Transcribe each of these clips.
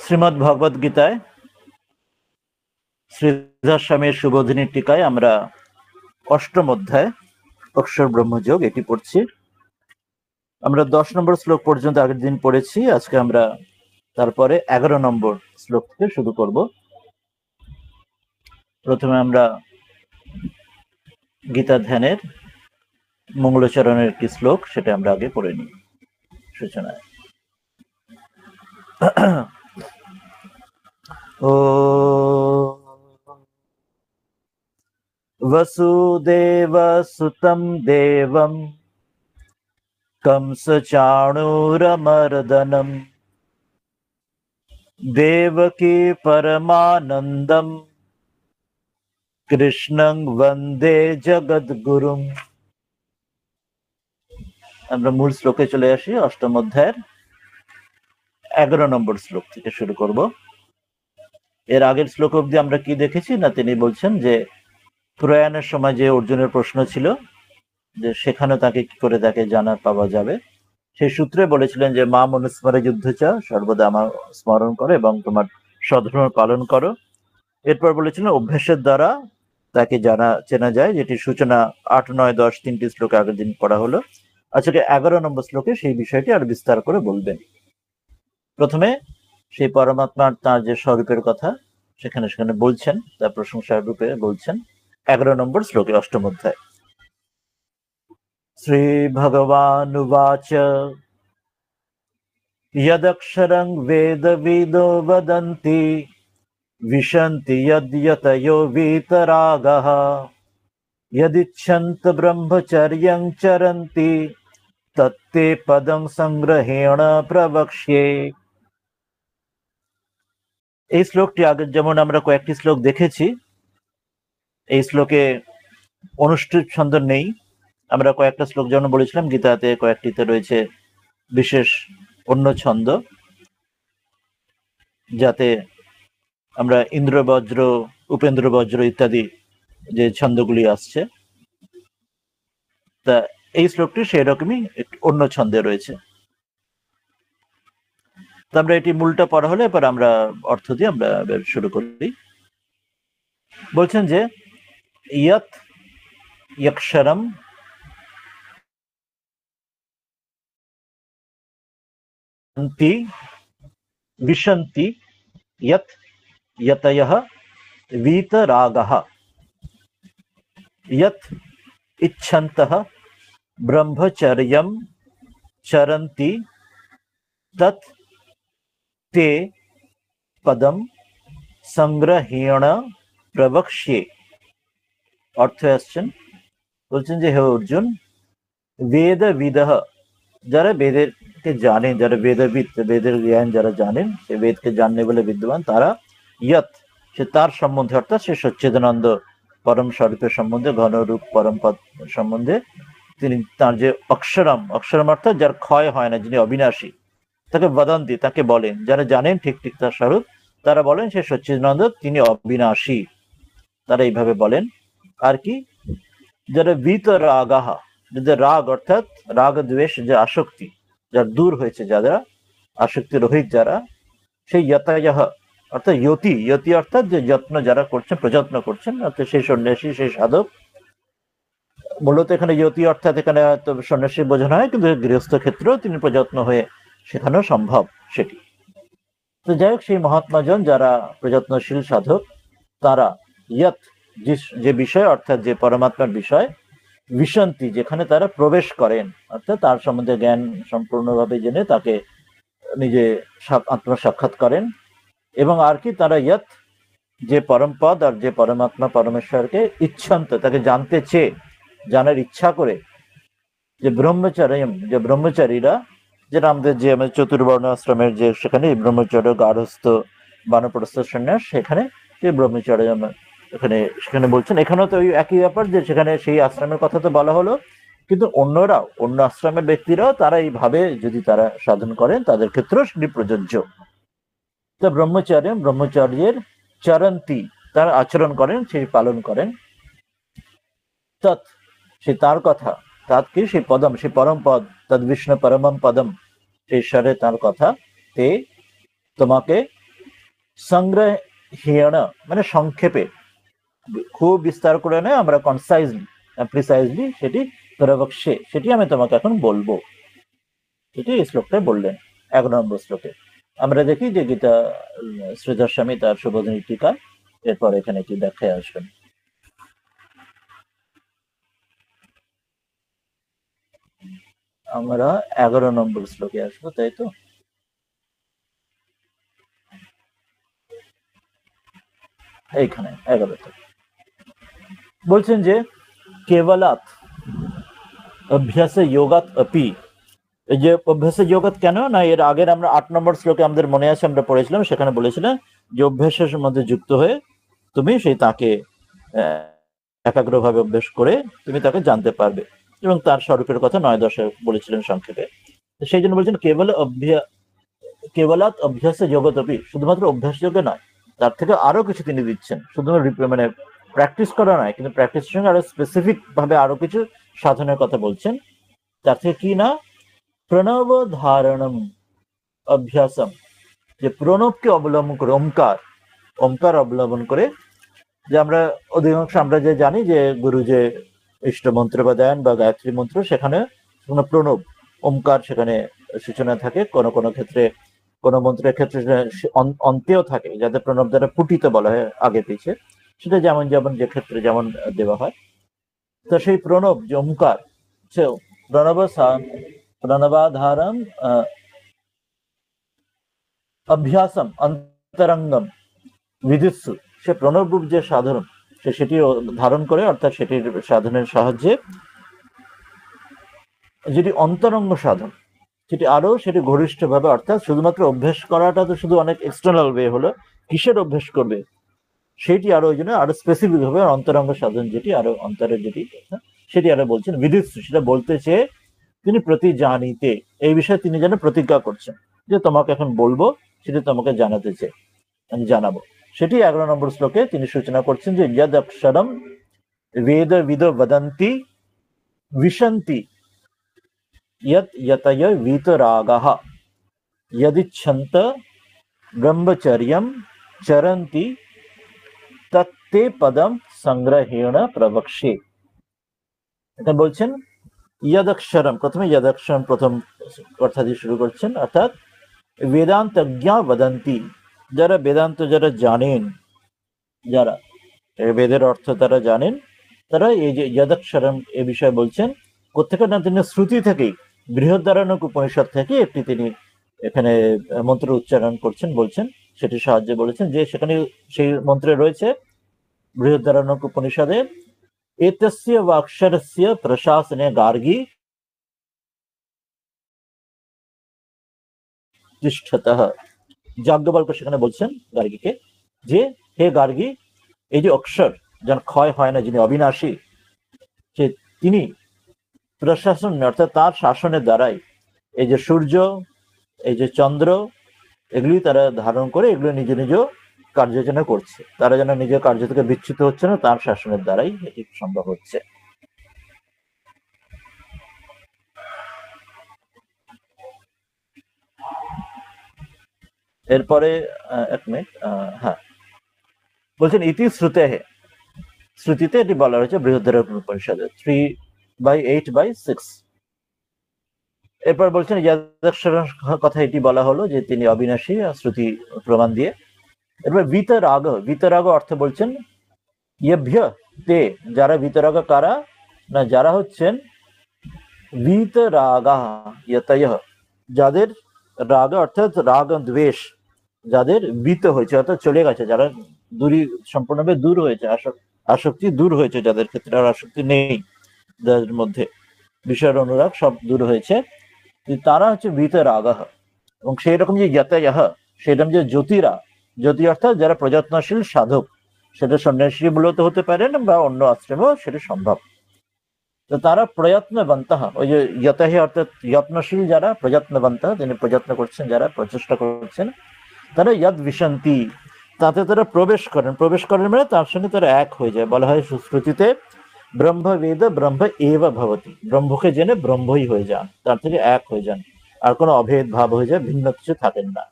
শ্রীমদ্ ভগবদ গীতায় শ্রীধর স্বামীর সুবোধিনী টিকায় আমরা অষ্টম অধ্যায় অক্ষর ব্রহ্মযোগ এটি পড়ছি। আমরা 10 নম্বর শ্লোক পর্যন্ত আগের দিন পড়েছি। আজকে আমরা তারপরে 11 নম্বর শ্লোক থেকে শুরু করব। প্রথমে আমরা গীতা ধ্যানের মঙ্গলাচরণের একটি শ্লোক, সেটা আমরা আগে পড়ে নিই সূচনায়। ও वसुदेव सुतं देवं कंसचाणूरमर्दनं देवकी परमानन्दं কৃষ্ণং বন্দে জগদ্গুরুম। আমরা মূল শ্লোকে চলে আসি। অষ্টম অধ্যায়ের 11 নম্বর শ্লোক থেকে শুরু করব। এর আগের শ্লোক অবধি আমরা কি দেখেছি না, তিনি বলছেন যে প্রয়াণের সময় যে অর্জুনের প্রশ্ন ছিল যে সেখানে তাকে কি করে তাকে জানা পাওয়া যাবে, সেই সূত্রে বলেছিলেন যে মা মনুস্মরে যুদ্ধ সর্বদা আমার স্মরণ করো এবং তোমার সধর্ম পালন করো। এরপর বলেছিলেন অভ্যাসের দ্বারা তাকে চেনা যায়, যেটি সূচনা 8, 9, 10 তিনটি শ্লোকে আগের দিন পড়া হলো। আজকে 11 নম্বর শ্লোকে সেই বিষয়টি আর বিস্তার করে বলবেন। প্রথমে সেই পরমাত্মার তার যে স্বরূপের কথা সেখানে বলছেন, তার প্রশংসার রূপে বলছেন 11 নম্বর শ্লোকে অষ্টম অধ্যায়। শ্রী ভগবান উবাচ যদক্ষরং বেদবিদো বদন্তি विशन्ति यद्यतयो वीतरागः यदिच्छन्त ब्रह्मचर्यं चरन्ति तत्ते पदं संग्रहेण प्रवक्ष्ये। এই শ্লোকটি আগে যেমন আমরা কয়েকটি শ্লোক দেখেছি, এই শ্লোকে অনুষ্ঠিত ছন্দ নেই। আমরা কয়েকটা শ্লোক যেমন বলেছিলাম গীতাতে কয়েকটিতে রয়েছে বিশেষ অন্য ছন্দ, যাতে আমরা ইন্দ্র বজ্র, উপেন্দ্র বজ্র ইত্যাদি যে ছন্দগুলি আসছে, তা এই শ্লোকটি সেই রকমই অন্য ছন্দে রয়েছে। তো আমরা এটি মূলটা পড়া হলে এবার আমরা অর্থ দিয়ে আমরা শুরু করি। বলছেন যে ইয়ৎ ইয়ক্ষরম বিশন্তি ইয়ৎ यतयः वीतरागः यत् इच्छन्तः ब्रह्मचर्यं चरन्ति तत् ते पदं संग्रहेण प्रवक्ष्ये। অর্থ আসছেন, বলছেন যে হে অর্জুন, বেদবিদঃ, যারা বেদেরকে জানেন, যারা বেদবিদ, বেদের জ্ঞান যারা জানেন, সে বেদকে জাননে বলে বিদ্যমান, তারা ইয়ৎ, সে তার সম্বন্ধে, অর্থাৎ সে সচ্চিদানন্দ পরম স্বরূপের সম্বন্ধে, ঘনরূপ পরমপদ সম্বন্ধে, তিনি তার যে অক্ষরম, অক্ষরম অর্থাৎ যার ক্ষয় হয় না, যিনি অবিনাশী, তাকে বদন্তি, তাকে বলেন, যারা জানেন ঠিক ঠিক তার স্বরূপ, তারা বলেন সে সচ্চিদানন্দ, তিনি অবিনাশী, তারা এইভাবে বলেন। আর কি, যারা বিতরাগাহা, যাদের রাগ অর্থাৎ রাগ দ্বেষ, যে আসক্তি যার দূর হয়েছে, যারা আসক্তি রহিত, যারা সেই যতায়াহ অর্থাৎ ইয়তি, ইয়তি অর্থাৎ যে যত্ন যারা করছেন, প্রযত্ন করছেন, অর্থাৎ সেই সন্ন্যাসী, সেই সাধক। মূলত এখানে ইয়তি অর্থাৎ এখানে হয়তো সন্ন্যাসী বোঝানো হয়, কিন্তু গৃহস্থ ক্ষেত্রেও তিনি প্রযত্ন হয়ে শেখানো সম্ভব সেটি। তো যাই হোক, সেই মহাত্মাজন যারা প্রযত্নশীল সাধক, তারা ইয়ৎ, যে বিষয় অর্থাৎ যে পরমাত্মার বিষয়, বিশন্তি, যেখানে তারা প্রবেশ করেন, অর্থাৎ তার সম্বন্ধে জ্ঞান সম্পূর্ণভাবে জেনে তাকে নিজে আত্মসাক্ষাৎ করেন। এবং আর কি, তারা ইয়ৎ, যে পরমপদ আর যে পরমাত্মা পরমেশ্বরকে ইচ্ছন্ত, তাকে জানতে চেয়ে, জানার ইচ্ছা করে, যে ব্রহ্মচর্যম, যে ব্রহ্মচারীরা, যেটা আমাদের যে আমাদের চতুর্বর্ণ আশ্রমের যে সেখানে ব্রহ্মচর্য, গার্হস্থ, বানপ্রস্থ, সন্ন্যাস, সেখানে যে ব্রহ্মচর্য সেখানে বলছেন। এখানেও তো ওই একই ব্যাপার, যে সেখানে সেই আশ্রমের কথা তো বলা হলো, কিন্তু অন্যরাও, অন্য আশ্রমের ব্যক্তিরাও তারা এইভাবে যদি তারা সাধন করেন, তাদের ক্ষেত্রেও সেটি প্রযোজ্য। তো ব্রহ্মচর্যের চরন্তি, তার আচরণ করেন, সেই পালন করেন, তৎ, সে তার কথা, তাৎ কি, সেই পদম, সেই পরম পদ, তদ বিষ্ণু পরমম পদম, সেই ঈশ্বরে তার কথা, তে তোমাকে সংগ্রহেণ মানে সংক্ষেপে, খুব বিস্তার করে নয়, আমরা কনসাইজলি প্রিসাইজলি সেটি প্রবক্ষ্যে, সেটি আমি তোমাকে এখন বলবো। এটি এই শ্লোকটায় বললেন 11 নম্বর শ্লোকে। আমরা দেখি যে গীতা শ্রীধর স্বামী তার সুবোধনী টিকা এরপর এখানে কি ব্যাখ্যায় আসবেন। আমরা 11 নম্বর শ্লোকে আসবো, তাই তো? এইখানে 11তে বলছেন যে কেবলাৎ অভ্যাসে যোগাৎ অপি। এই যে অভ্যাসে যোগাৎ কেন না, এর আগের আমরা 8 নম্বর শ্লোকে আমাদের মনে আছে আমরা পড়েছিলাম, সেখানে বলেছিলেন যে অভ্যাসের মধ্যে যুক্ত হয়ে তুমি সেই তাকে একাগ্রভাবে অভ্যাস করে তুমি তাকে জানতে পারবে, এবং তার স্বরূপের কথা 9-10 বলেছিলেন সংক্ষেপে। সেই জন্য বলছেন কেবলাৎ অভ্যাসে জগৎ অপি, শুধুমাত্র অভ্যাস যোগে নয়, তার থেকে আরো কিছু তিনি দিচ্ছেন। শুধুমাত্র মানে প্র্যাকটিস করা নয়, কিন্তু প্র্যাকটিসের সঙ্গে আরো স্পেসিফিক ভাবে আরো কিছু সাধনের কথা বলছেন। তার থেকে কি না, প্রণব ধারণম অভ্যাসম, যে প্রণবকে অবলম্বন করে, ওমকার অবলম্বন করে, যে আমরা অধিকাংশ আমরা যে জানি যে গুরু যে ইষ্ট মন্ত্র বা দেন বা গায়ত্রী মন্ত্র, সেখানে প্রণব ওমকার সেখানে সূচনা থাকে, কোন কোন ক্ষেত্রে কোন মন্ত্রের ক্ষেত্রে অন্তেও থাকে, যাতে প্রণব দ্বারা পুটিত বলা হয় আগে পিছে, সেটা যেমন যেমন যে ক্ষেত্রে যেমন দেওয়া হয়। তো সেই প্রণব যে ওমকার, সে প্রণবাধারম অভ্যাসম অন্তরঙ্গম বিদুৎসু, সে প্রণব রূপ যে সাধারণ, সে সেটি ধারণ করে, অর্থাৎ সেটির সাধনের সাহায্যে যেটি অন্তরঙ্গ সাধন, সেটি আরো সেটি ঘনিষ্ঠ ভাবে, অর্থাৎ শুধুমাত্র অভ্যাস করাটা তো শুধু অনেক এক্সটার্নাল ওয়ে হলো, কিসের অভ্যাস করবে সেটি আরো ওই জন্য আরো স্পেসিফিক ভাবে অন্তরঙ্গ সাধন, যেটি আরো অন্তরের যেটি সেটি আরো বলছেন বিদিৎসু, সেটা বলতে চেয়ে তিনি প্রতি জানিতে, এই বিষয়ে তিনি যেন প্রতিজ্ঞা করছেন যে তোমাকে এখন বলবো, সেটি তোমাকে জানাতে চেয়ে আমি জানাবো। সেটি 11 নম্বর শ্লোকে তিনি সূচনা করছেন যে যদ অক্ষরম বেদ বিদ বদন্তি विशन्ति यत् यतय वीतरागः यदिच्छन्त ब्रह्मचर्यं चरन्ति तत्ते पदम संग्रहेण प्रवक्ष्ये। এটা বলছেন यदक्षरम, প্রথমে यदक्षरम প্রথম কথা দিয়ে শুরু করছেন, অর্থাৎ বেদান্তজ্ঞা বদন্তি, যারা বেদান্ত যারা জানেন, যারা বেদের অর্থ তারা জানেন, তারা এই যে যদক্ষরম এ বিষয়ে বলছেন কোথেকে না, তিনি শ্রুতি থেকেই, বৃহদারণ্যক উপনিষদ থেকে একটি তিনি এখানে মন্ত্র উচ্চারণ করছেন, বলছেন সেটির সাহায্যে বলেছেন যে সেখানে সেই মন্ত্রে রয়েছে বৃহদারণ্যক উপনিষদে এতস্য অক্ষরস্য প্রশাসনে গার্গী তিষ্ঠতঃ। যাজ্ঞবল্ক্য সেখানে বলছেন গার্গীকে যে হে গার্গী, এই যে অক্ষর যার ক্ষয় হয় না, যিনি অবিনাশী, যে তিনি প্রশাসন অর্থাৎ তার শাসনের দ্বারাই এই যে সূর্য, এই যে চন্দ্র, এগুলি তারা ধারণ করে, এগুলো নিজ নিজ কার্য যেন করছে, তারা যেন নিজের কার্য থেকে বিচ্যুত হচ্ছে না, তার শাসনের দ্বারাই এটি সম্ভব হচ্ছে। এরপরে এক মিনিট, হ্যাঁ বলছেন ইতি শ্রুতে, শ্রুতিতে এটি বলা হয়েছে বৃহদারণ্যক উপনিষদে 3/8/6। এরপর বলছেন যদক্ষরের কথা এটি বলা হলো যে তিনি অবিনাশী, শ্রুতি প্রমাণ দিয়ে। এরপর বিতরাগ, বিতরাগ অর্থ বলছেন ইয়ভ্য তে, যারা বিতরাগ কারা না, যারা হচ্ছেন বিতরাগা ইয়তয়, যাদের রাগ অর্থাৎ রাগ দ্বেষ যাদের বিত হয়েছে, অর্থাৎ চলে গেছে, যারা সম্পূর্ণভাবে দূর হয়েছে, আসক্তি দূর হয়েছে, যাদের ক্ষেত্রে আর আসক্তি নেই, যাদের মধ্যে বিষয়ের অনুরাগ সব দূর হয়েছে, তারা হচ্ছে বিতরাগা। এবং সেই রকম যে যতয়ঃ, সেরকম যে জ্যোতিরা, জ্যোতি অর্থাৎ যারা প্রযত্নশীল সাধক, সেটা সন্ন্যাসী মূলত হতে পারেন বা অন্য আশ্রমেও সেটা সম্ভব। তো তারা প্রযত্নবন্ত, ওই যে যতহি অর্থাৎ যত্নশীল যারা, প্রযত্নবন্ত তিনি প্রযত্ন করছেন, যারা প্রচেষ্টা করছেন, তারা যদ বিশন্তি, তাতে তারা প্রবেশ করেন, প্রবেশ করেন মানে তার সঙ্গে তারা এক হয়ে যায়। বলা হয় সুশ্রুতিতে ব্রহ্মবেদ ব্রহ্ম এব ভবতি, ব্রহ্মকে জেনে ব্রহ্মই হয়ে যান, তার থেকে এক হয়ে যান, আর কোনো অভেদ ভাব হয়ে যায়, ভিন্ন কিছু থাকেন না।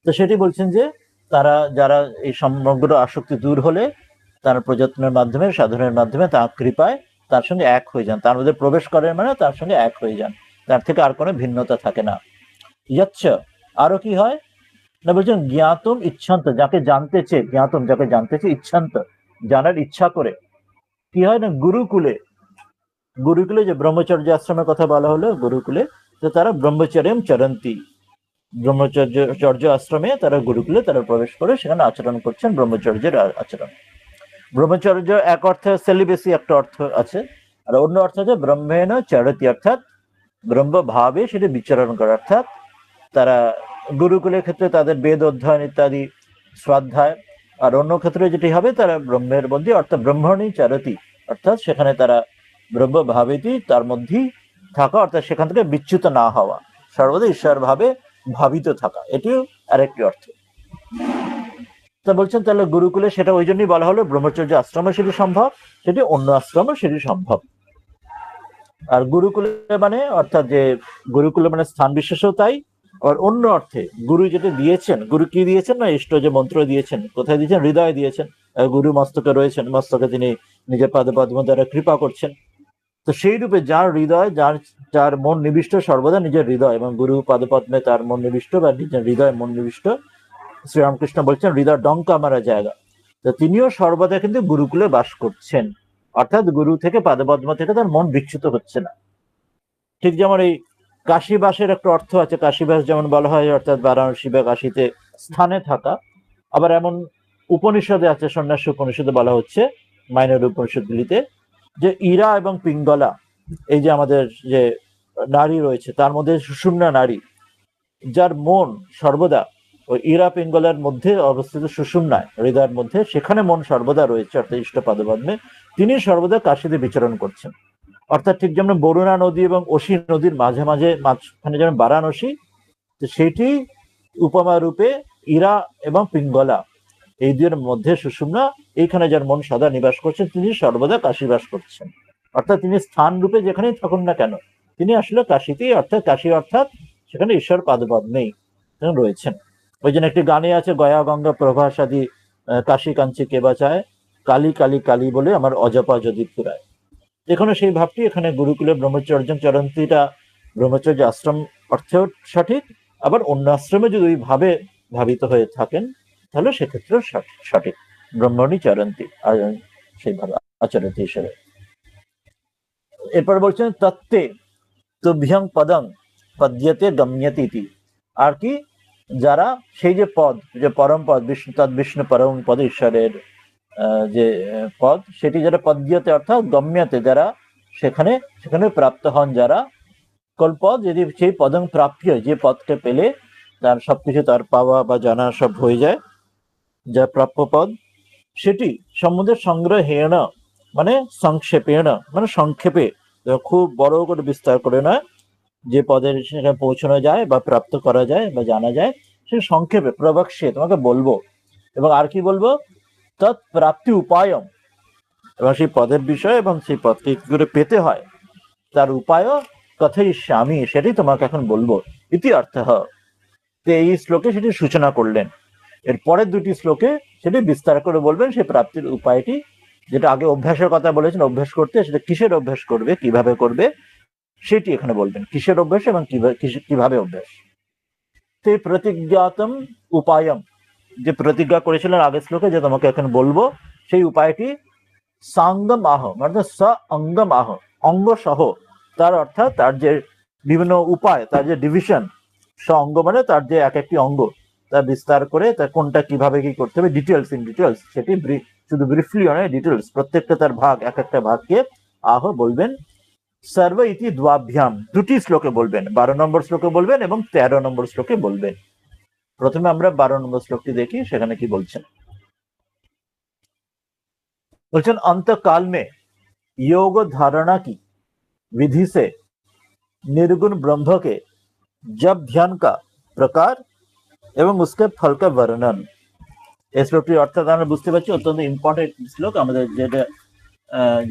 তো সেটি বলছেন যে তারা যারা এই সমগ্র আসক্তি দূর হলে তারা প্রযত্নের মাধ্যমে সাধনের মাধ্যমে তার কৃপায় তার সঙ্গে এক হয়ে যান, তার মধ্যে প্রবেশ করেন মানে তার সঙ্গে এক হয়ে যান, তার থেকে আর কোনো ভিন্নতা থাকে না। ইয়চ্ছ, আরো কি হয় না বলছেন জ্ঞাতম ইচ্ছান্ত, যাকে জানতে চেয়ে, জ্ঞাতম যাকে জানতে চেয়ে, ইচ্ছান্ত জানার ইচ্ছা করে, কি হয় না গুরুকুলে, গুরুকুলে যে ব্রহ্মচর্য আশ্রমের কথা বলা হলো, গুরুকুলে তো তারা ব্রহ্মচর্যম চরন্তি, ব্রহ্মচর্য আশ্রমে তারা গুরুকুলে তারা প্রবেশ করে সেখানে আচরণ করছেন ব্রহ্মচর্যের আচরণ। ব্রহ্মচর্য এক অর্থে সেলিবেসি একটা অর্থ আছে, আর অন্য অর্থ হচ্ছে ব্রহ্মেণ চরতি, অর্থাৎ ব্রহ্ম ভাবে সেটা বিচরণ করা, অর্থাৎ তারা গুরুকুলের ক্ষেত্রে তাদের বেদ অধ্যয়ন ইত্যাদি শ্রদ্ধায়, আর অন্য ক্ষেত্রে যেটি হবে তারা ব্রহ্মের মধ্যে অর্থাৎ ব্রহ্মণী চারতি, অর্থাৎ সেখানে তারা ব্রহ্ম ভাবেতি তার মধ্যেই থাকা, অর্থাৎ সেখান থেকে বিচ্যুত না হওয়া, সর্বদা ঈশ্বর ভাবে ভাবিত থাকা, এটিও আরেকটি অর্থ। তা বলছেন তাহলে গুরুকুলে সেটা ওই জন্যই বলা হলো ব্রহ্মচর্য আশ্রমে সেটি সম্ভব, সেটি অন্য আশ্রমে সেটি সম্ভব। আর গুরুকুলে মানে অর্থাৎ যে গুরুকুলে মানে স্থান বিশেষও তাই, আর অন্য অর্থে গুরু যেটা দিয়েছেন, গুরু কি দিয়েছেন না ইষ্ট যে মন্ত্র দিয়েছেন, কোথায় দিয়েছেন, হৃদয়ে দিয়েছেন, গুরু মস্তকে রয়েছেন, মস্তকে তিনি নিজের পাদপদ্ম দ্বারা কৃপা করছেন। তো সেই রূপে যার হৃদয়, যার যার মন নিবিষ্ট সর্বদা নিজের হৃদয়, এবং গুরু পাদপদ্মে তার মন নিবিষ্ট বা নিজের হৃদয় মন নিবিষ্ট, শ্রীরামকৃষ্ণ বলছেন হৃদয় ডঙ্কা মারা জায়গা, তো তিনিও সর্বদা কিন্তু গুরুকুলে বাস করছেন, অর্থাৎ গুরু থেকে পাদপদ্ম থেকে তার মন বিচ্যুত হচ্ছে না। ঠিক যেমন এই কাশীবাসের একটা অর্থ আছে, কাশীবাস যেমন বলা হয় অর্থাৎ বারাণসী বা কাশীতে স্থানে থাকা, আবার এমন উপনিষদে আছে, সন্ন্যাস উপনিষদে বলা হচ্ছে মাইনর উপনিষদগুলিতে, যে ইরা এবং পিঙ্গলা, এই যে আমাদের যে নারী রয়েছে তার মধ্যে সুষুম্না নারী, যার মন সর্বদা ওই ইরা পিঙ্গলার মধ্যে অবস্থিত সুষুম্নায় হৃদয়ের মধ্যে, সেখানে মন সর্বদা রয়েছে অর্থাৎ ইষ্ট পাদপদ্মে, তিনি সর্বদা কাশীতে বিচরণ করছেন। অর্থাৎ ঠিক যেমন বরুণা নদী এবং অসি নদীর মাঝে মাঝে মাঝখানে যেমন বারাণসী, তো সেইটি উপমা রূপে ইরা এবং পিঙ্গলা এই দুয়ের মধ্যে সুষুম্না, এইখানে যার মন সদা নিবাস করছেন তিনি সর্বদা কাশীবাস করছেন, অর্থাৎ তিনি স্থান রূপে যেখানেই থাকুন না কেন তিনি আসলে কাশীতেই, অর্থাৎ কাশী অর্থাৎ সেখানে ঈশ্বর পাদপদ্মেই রয়েছেন। ওই জন্য একটি গানে আছে, গয়া গঙ্গা প্রভাস আদি কাশী কাঞ্চি কে বাঁচায়, কালী কালী কালী বলে আমার অজপা যদি ফুরায়। এখানে সেই ভাবটি এখানে গুরুকুলে ব্রহ্মচর্য চরন্তিটা ব্রহ্মচর্য আশ্রম অর্থেও সঠিক, আবার অন্য আশ্রমে যদি ওই ভাবে ভাবিত হয়ে থাকেন তাহলে সেক্ষেত্রেও সঠিক, ব্রহ্মণী চরন্তি সেইভাবে আচরতি হিসেবে। এরপর বলছেন তত্ত্বে তুভ্যং পদং পদ্যতে গম্যতি ইতি, আর কি যারা সেই যে পদ, যে পরম পদ বিষ্ণু, তদ বিষ্ণু পরম পদ ঈশ্বরের যে পদ, সেটি যারা পদ্যতে অর্থাৎ গম্যতে যারা সেখানে সেখানে প্রাপ্ত হন, যারা কল পদ, যদি সেই পদং প্রাপ্য, যে পদকে পেলে তার সবকিছু তার পাওয়া বা জানা সব হয়ে যায়, যা প্রাপ্য পদ, সেটি সম্বন্ধে সংগ্রহেণ মানে সংক্ষেপেণ মানে সংক্ষেপে, খুব বড় করে বিস্তার করে নয়, যে পদের সেখানে পৌঁছানো যায় বা প্রাপ্ত করা যায় বা জানা যায়, সে সংক্ষেপে প্রবক্ষ্যে তোমাকে বলবো। এবং আর কি বলবো, তৎ প্রাপ্তি উপায়ম, এবং সেই পদের বিষয় এবং সেই পদকে কি করে পেতে হয় তার উপায়ও কথাই আমি সেটাই তোমাকে এখন বলবো। ইতি অর্থ, তো এই শ্লোকে সেটি সূচনা করলেন, এর পরের দুটি শ্লোকে সেটি বিস্তার করে বলবেন সেই প্রাপ্তির উপায়টি, যেটা আগে অভ্যাসের কথা বলেছেন, অভ্যাস করতে, সেটা কিসের অভ্যাস করবে, কিভাবে করবে সেটি এখানে বলবেন, কিসের অভ্যাস এবং কিভাবে অভ্যাস। তে প্রতিজ্ঞাতম উপায়ম, যে প্রতিজ্ঞা করেছিলেন আগের শ্লোকে যে তোমাকে এখন বলবো, সেই উপায়টি সাঙ্গম আহ অর্থাৎ স অঙ্গম আহ, অঙ্গ সহ, তার অর্থাৎ তার যে বিভিন্ন উপায়, তার যে ডিভিশন, স অঙ্গ মানে তার যে এক একটি অঙ্গ, তার বিস্তার করে তার কোনটা কিভাবে কি করতে হবে, ডিটেলস ইন ডিটেলস, সেটি শুধু ব্রিফলি অনেক ডিটেলস, প্রত্যেকটা তার ভাগ, এক একটা ভাগকে আহ বলবেন। সর্ব ইতি দ্বাভ্যাম, দুটি শ্লোকে বলবেন, 12 নম্বর শ্লোকে বলবেন এবং 13 নম্বর শ্লোকে বলবেন। প্রথমে আমরা 12 নম্বর শ্লোকটি দেখি, সেখানে কি বলছেন। বলছেন अंतकाल में योग धारणा की विधि से निर्गुण ब्रह्म के जप ध्यान का प्रकार এবং उसके फल का वर्णन। এই শ্লোকটি অর্থাৎ আমরা বুঝতে পারছি অত্যন্ত ইম্পর্টেন্ট শ্লোক, আমাদের যেটা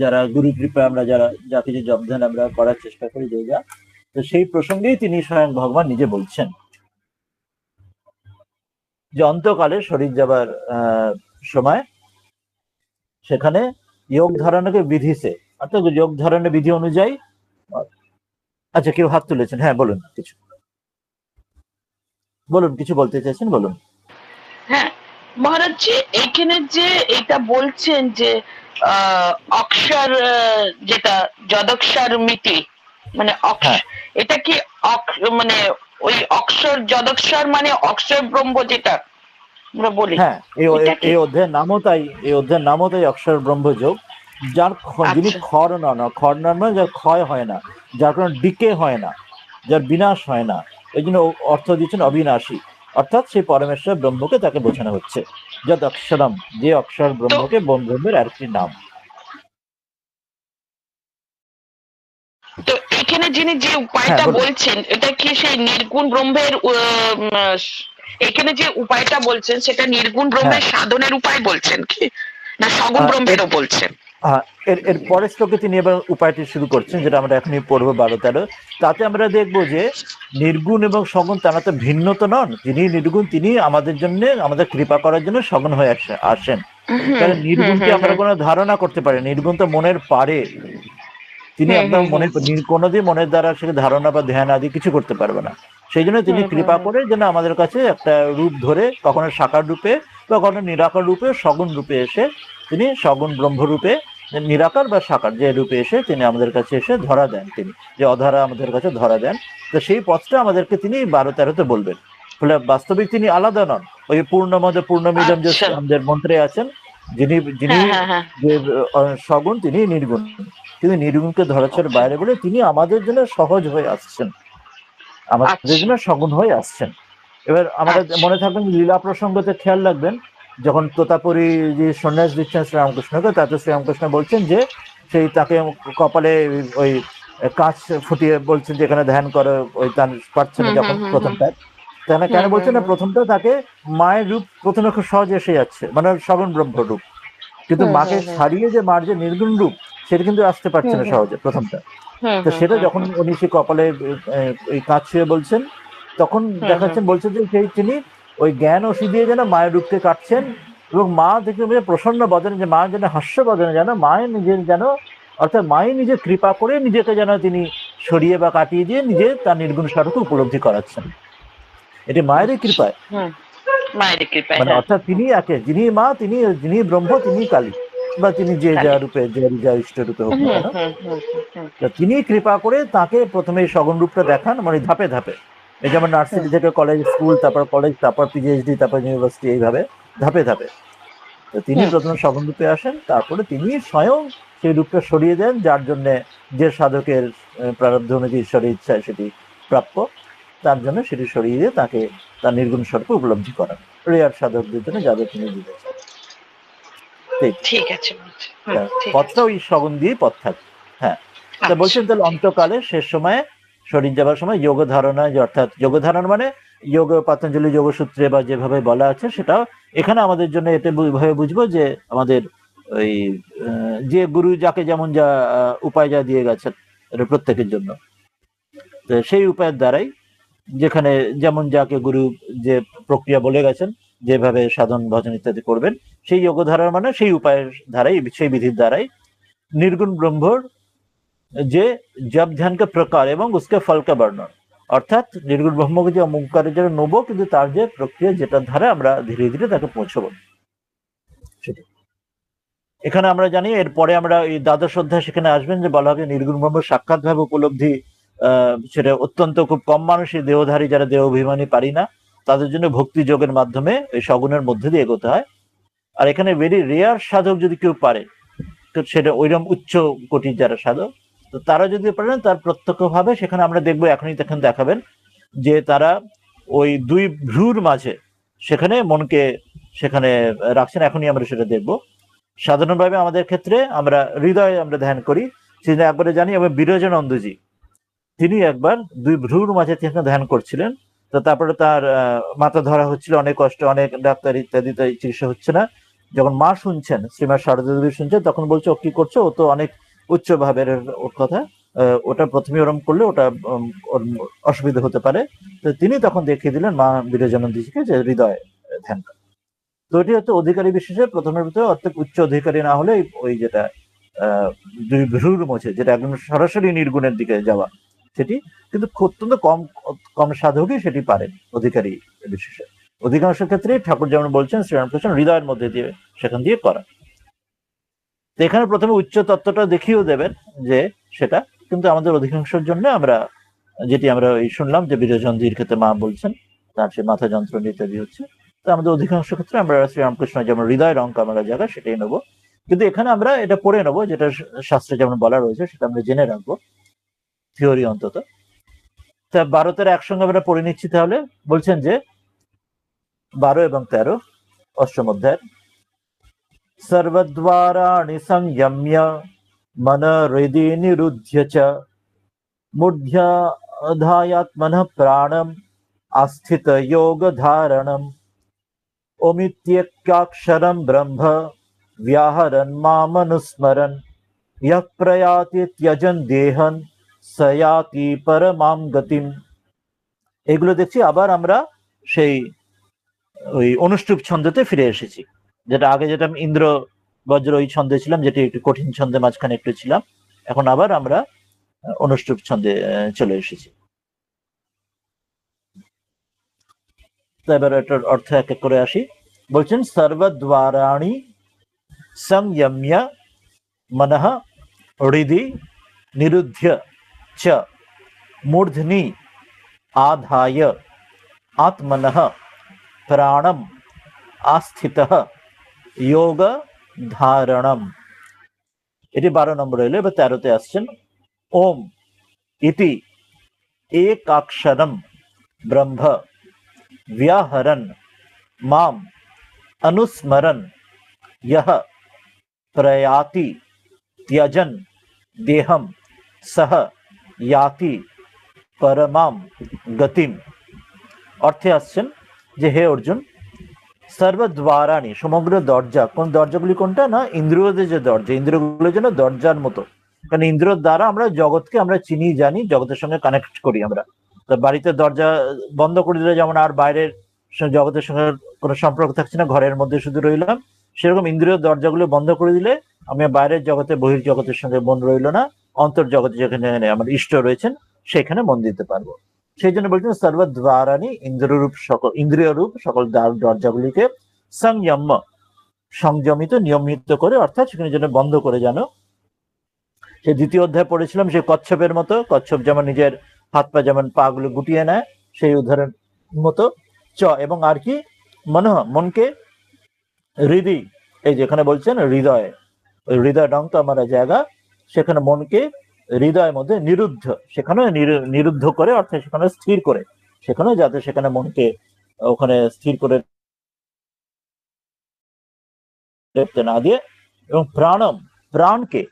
যারা গুরু কৃপা আমরা যারা যা কিছু জপ ধ্যান আমরা করার চেষ্টা করি যে যা, তো সেই প্রসঙ্গেই তিনি স্বয়ং ভগবান নিজে বলছেন। যে অন্তকালে শরীর যাবার সময় সেখানে যোগ ধারণকে বিধিছে, অর্থাৎ যোগ ধারণের বিধি অনুযায়ী। আচ্ছা, কেউ হাত তুলেছেন, হ্যাঁ বলুন, কিছু বলুন, কিছু বলতে চাইছেন, বলুন। হ্যাঁ মহারাজ জি, এইখানে যে এটা বলছেন যে অক্ষর, যেটা যদক্ষর মিতি, মানে হ্যাঁ এটা কি মানে ওই অক্ষর যদক্ষর মানে অক্ষর ব্রহ্ম যেটা আমরা বলি, হ্যাঁ, এটা কি? এই অধ্যায়ের নামও তাই, এই অধ্যায়ের নামও তাই অক্ষর ব্রহ্মযোগ। যার যিনি আচ্ছা। খর নন, খর নন মানে যার ক্ষয় হয় না, যার কোনো ডিকে হয় না, যার বিনাশ হয় না, এই জন্য অর্থ দিচ্ছেন অবিনাশী। অর্থাৎ সেই পরমেশ্বর ব্রহ্মকে তাকে বোঝানো হচ্ছে, যদ অক্ষরম, যে অক্ষর তো ব্রহ্মকে ব্রহ্মের আরেকটি নাম। তো এখানে যিনি যে হ্যাঁ উপায়টা বলুন। বলছেন, এটা কি সেই নির্গুণ ব্রহ্মের এখানে যে উপায়টা বলছেন সেটা নির্গুণ হ্যাঁ, ব্রহ্মের সাধনের উপায় বলছেন কি, না সগুণ এর ব্রহ্মেরও বলছেন? এর পরের শ্লোকে তিনি এবার উপায়টি শুরু করছেন, যেটা আমরা এখনই পড়বো 12-13। তাতে আমরা দেখবো যে নির্গুণ এবং সগুণ তারা তো ভিন্ন তো নন। যিনি নির্গুণ তিনি আমাদের জন্য, আমাদের কৃপা করার জন্য সগুণ হয়ে আসেন। হুম কারণ হুম নির্গুণকে হুম আমরা হুম কোনো ধারণা করতে পারি, নির্গুণ তো মনের পারে। তিনি হুম একদম হুম হুম কোনোদিন মনের দ্বারা সে ধারণা বা ধ্যান আদি কিছু করতে পারবে না। সেই জন্য তিনি হুম হুম কৃপা হুম করে যেন আমাদের কাছে একটা রূপ ধরে, কখনো সাকার রূপে বা কখনো নিরাকার রূপে, সগুণ রূপে এসে তিনি সগুণ ব্রহ্মরূপে, নিরাকার বা সাকার যে রূপে এসে তিনি আমাদের কাছে এসে ধরা দেন, তিনি যে অধরা আমাদের কাছে ধরা দেন। তো সেই পথটা আমাদেরকে তিনি 12-13-তে বলবেন। ফলে বাস্তবিক তিনি আলাদা নন। ওই পূর্ণমদ পূর্ণমিদম যে আচ্ছা। আমাদের মন্ত্রে আছেন, যিনি যিনি হ্যাঁ হ্যাঁ হ্যাঁ যে সগুণ তিনি নির্গুণ, তিনি নির্গুণকে ধরাছোঁয়ার আচ্ছা বাইরে বলে তিনি আমাদের জন্য সহজ হয়ে আসছেন, আমাদের আচ্ছা জন্য সগুণ হয়ে আসছেন। এবার আমাদের আচ্ছা। মনে থাকবেন লীলা প্রসঙ্গতে খেয়াল রাখবেন, যখন তোতাপুরী যে সন্ন্যাস দিচ্ছেন শ্রীরামকৃষ্ণকে, তাতে শ্রীরামকৃষ্ণ বলছেন যে সেই তাকে কপালে ওই কাঁচ ফুটিয়ে বলছেন যে এখানে ধ্যান করো, ওই তার পারছে না হুম হুম যখন হুম হুম প্রথমটা, কেন হুম কেন হুম বলছেন না, হুম প্রথমটা তাকে মায়ের রূপ প্রথমে খুব সহজে এসে যাচ্ছে, মানে সগুণ ব্রহ্ম রূপ, কিন্তু হুম মাকে হুম হুম ছাড়িয়ে যে মার যে নির্গুণ রূপ, সেটা কিন্তু আসতে পারছে হুম না হুম সহজে প্রথমটা। হুম তো হুম সেটা হুম যখন উনি সে কপালে ওই কাঁচ ছুঁয়ে বলছেন, তখন হুম হুম দেখাচ্ছেন, বলছেন যে সেই তিনি ওই জ্ঞান ওষি দিয়ে যেন মায়ের রূপকে কাটছেন, এবং মা দেখে প্রসন্ন বদনে, যে মা যেন হাস্য বদনে, যেন মায়ের নিজের যেন, অর্থাৎ মায়ের নিজের কৃপা করে নিজেকে যেন তিনি সরিয়ে বা কাটিয়ে দিয়ে নিজে তার নির্গুণ স্বরূপকে উপলব্ধি করাচ্ছেন। এটি মায়েরই আচ্ছা। কৃপায়। হুম, মায়ের কৃপায়, মানে হ্যাঁ। অর্থাৎ তিনি একে, যিনি মা তিনি, যিনি ব্রহ্ম তিনি কালী, বা তিনি যে যা কালী। রূপে, যে যা ইষ্ট রূপে হোক হুম না হুম কেন, হুম হুম হুম তা তিনি কৃপা করে তাকে প্রথমে এই সগুণ রূপটা দেখান, মানে ধাপে ধাপে। এই যেমন হুম নার্সারি থেকে কলেজ, স্কুল, তারপর কলেজ, তারপর পিএইচডি, তারপর ইউনিভার্সিটি, এইভাবে ধাপে ধাপে। তো তিনি হুম প্রথমে সগুণ রূপে আসেন, তারপরে তিনি স্বয়ং সেই রূপটা সরিয়ে দেন, যার জন্য যে সাধকের প্রারব্ধ অনুযায়ী ঈশ্বরের ইচ্ছায় সেটি প্রাপ্য, তার জন্য সেটি সরিয়ে দিয়ে তাকে তার নির্গুণ স্বরূপে উপলব্ধি করান, রেয়ার সাধকদের জন্য, যাদের তিনি দিয়েছেন। ঠিক। ঠিক আছে বলছি। হুম, ঠিক পথটা আছে। ওই সগুণ দিয়ে পথ থাকে। হ্যাঁ। তা আচ্ছা, বলছেন তাহলে ঠিক আছে। অন্তকালে শেষ সময়ে শরীর যাবার সময় যোগ ধারণা, যে অর্থাৎ যোগ ধারণ মানে যোগ, পতঞ্জলি যোগসূত্রে বা যেভাবে বলা আছে সেটাও এখানে আমাদের জন্য এটা ভাবে বুঝবো যে আমাদের ওই যে গুরু যাকে যেমন যা উপায় যা দিয়ে গেছেন এটা প্রত্যেকের জন্য, তো সেই উপায়ের দ্বারাই, যেখানে যেমন যাকে গুরু যে প্রক্রিয়া বলে গেছেন, যেভাবে সাধন ভজন ইত্যাদি করবেন, সেই যোগ ধারণ মানে সেই উপায়ের ধারাই, সেই বিধির দ্বারাই निर्गुण ब्रह्मर যে জপ ধ্যানকে প্রকার এবং উসকে ফলকে বর্ণন, অর্থাৎ নির্গুণ ব্রহ্মকে যে অমুকারের জন্য নেবো, কিন্তু তার যে প্রক্রিয়া, যেটার ধারে আমরা ধীরে ধীরে তাকে পৌঁছবো, সেটা এখানে আমরা জানি। এরপরে আমরা এই দ্বাদশ অধ্যায় সেখানে আসবেন, যে বলা হবে নির্গুণ ব্রহ্ম সাক্ষাৎ ভাবে উপলব্ধি, সেটা অত্যন্ত খুব কম মানুষই, দেহধারী যারা দেহ অভিমানী পারি না, তাদের জন্য ভক্তি যোগের মাধ্যমে এই সগুণের মধ্যে দিয়ে এগোতে হয়। আর এখানে ভেরি রেয়ার সাধক যদি কেউ পারে, তো সেটা ওইরকম উচ্চ কোটির যারা সাধক, তো তারা যদি পারেন, তার প্রত্যক্ষ ভাবে সেখানে আমরা দেখবো, এখনই তখন দেখাবেন যে তারা ওই দুই ভ্রুর মাঝে সেখানে মনকে সেখানে রাখছেন। এখনই আমরা সেটা দেখবো। সাধারণভাবে আমাদের ক্ষেত্রে আমরা হৃদয়ে আমরা ধ্যান করি, সেটা একবারে জানি। এবং বিরজানন্দজি তিনি একবার দুই ভ্রুর মাঝে তিনি ধ্যান করছিলেন। তো তারপরে তার মাথা ধরা হচ্ছিল, অনেক কষ্ট, অনেক ডাক্তার ইত্যাদি, তাই চিকিৎসা হচ্ছে না। যখন মা শুনছেন, শ্রীমা শারদা দেবী শুনছেন, তখন বলছে ও কি করছো, ও তো অনেক উচ্চ ভাবের ওর কথা, ওটা প্রথমে ওরম করলে ওটা ওর অসুবিধা হতে পারে। তো তিনি তখন দেখিয়ে দিলেন মা বিরজানন্দজিকে যে হৃদয় ধ্যান করা। তো এটি হচ্ছে অধিকারী বিশেষে প্রথমের ভিতরে অর্থাৎ উচ্চ অধিকারী না হলে ওই যেটা দুই ভ্রুর মধ্যে যেটা একদম সরাসরি নির্গুণের দিকে যাওয়া সেটি কিন্তু অত্যন্ত কম কম সাধকই সেটি পারেন অধিকারী বিশেষে। অধিকাংশ ক্ষেত্রে ঠাকুর যেমন বলছেন শ্রীরামকৃষ্ণ হৃদয়ের মধ্যে দিয়ে সেখান দিয়ে করা। তো এখানে প্রথমে উচ্চ তত্ত্বটা দেখিয়েও দেবেন যে সেটা, কিন্তু আমাদের অধিকাংশের জন্য আমরা যেটি আমরা এই শুনলাম যে বিরোচন্দির ক্ষেত্রে মা বলছেন তার সে মাথা যন্ত্রণা ইত্যাদি হচ্ছে, তো আমাদের অধিকাংশ ক্ষেত্রে আমরা শ্রীরামকৃষ্ণ যেমন হৃদয়ের অঙ্ক আমরা জায়গা সেটাই নেবো, কিন্তু এখানে আমরা এটা পড়ে নেবো যেটা শাস্ত্রে যেমন বলা রয়েছে সেটা আমরা জেনে রাখবো থিওরি অন্তত। তা 12-13 একসঙ্গে আমরা পড়ে নিচ্ছি তাহলে। বলছেন যে 12 এবং 13 অষ্টম অধ্যায়। सर्वद्वाराणि संयम्य मन हृदि निरुध्य च मूर्ध्याधायात्मनः प्राणम् आस्थित योग धारणम् ओमित्येकाक्षरं ब्रह्म व्याहरन् मामनुस्मरन् यः प्रयाति त्यजन् देहन् स याति परमां गतिम्। এগুলো দেখছি আবার আমরা সেই ওই অনুষ্টুপ ছন্দতে ফিরে এসেছি, যেটা আগে যেটা আমি ইন্দ্র বজ্র ওই ছন্দে ছিলাম, যেটি একটু কঠিন ছন্দে মাঝখানে একটু ছিলাম, এখন আবার আমরা অনুষ্টুপ ছন্দে চলে এসেছি। তো এবার এটার অর্থ এক এক করে আসি। বলছেন সর্বদ্বারাণি সংযম্য মনঃ হৃদি নিরুধ্য চ মূর্ধনি আধায় আত্মনঃ প্রাণম আস্থিতঃ যোগ ধারণম। এটি 12 নম্বর হইলো। এবার 13-তে আসছেন। ওম ইতি একাক্ষরম ব্রহ্ম व्याहरन् माम अनुस्मरन् यह प्रयाति त्यजन् देहम सह याति परमाम गतिम। অর্থে আসছেন যে হে অর্জুন, সর্বদ্বারাণি সমগ্র দরজা, কোন দরজাগুলি কোনটা না ইন্দ্রিয়দের যে দরজা, ইন্দ্রিয়গুলোর জন্য দরজার মতো, কারণ ইন্দ্রিয়র দ্বারা আমরা জগৎকে আমরা চিনি জানি, জগতের সঙ্গে কানেক্ট করি আমরা। বাড়িতে দরজা বন্ধ করে দিলে যেমন আর বাইরের জগতের সঙ্গে কোনো সম্পর্ক থাকছে না, ঘরের মধ্যে শুধু রইলাম, সেরকম ইন্দ্রিয় দরজাগুলো বন্ধ করে দিলে আমি বাইরের জগতে বহির জগতের সঙ্গে মন রইল না, অন্তর জগতে যেখানে আমার ইষ্ট রয়েছেন সেখানে মন দিতে পারবো। সেই জন্য বলছেন সর্বদ্বারানি ইন্দ্রিয় রূপ সকল দরজাগুলিকে সংযম সংযমিত নিয়মিত করে, অর্থাৎ সেখানে যেন বন্ধ করে জানো। সে দ্বিতীয় অধ্যায় পড়েছিলাম সে কচ্ছপের মতো, কচ্ছপ যেমন নিজের হাত পা যেমন পা গুলো গুটিয়ে নেয় সেই উদাহরণ মতো চ, এবং আর কি মনকে হৃদি, এই যেখানে বলছেন হৃদয়, ওই হৃদয় ডং তো আমার জায়গা, সেখানে মনকে হৃদয়ের মধ্যে নিরুদ্ধ, সেখানে নিরুদ্ধ করে, অর্থাৎ সেখানে স্থির করে, সেখানে যাতে সেখানে মনকে ওখানে স্থির করে না দিয়ে, এবং প্রাণম প্রাণকে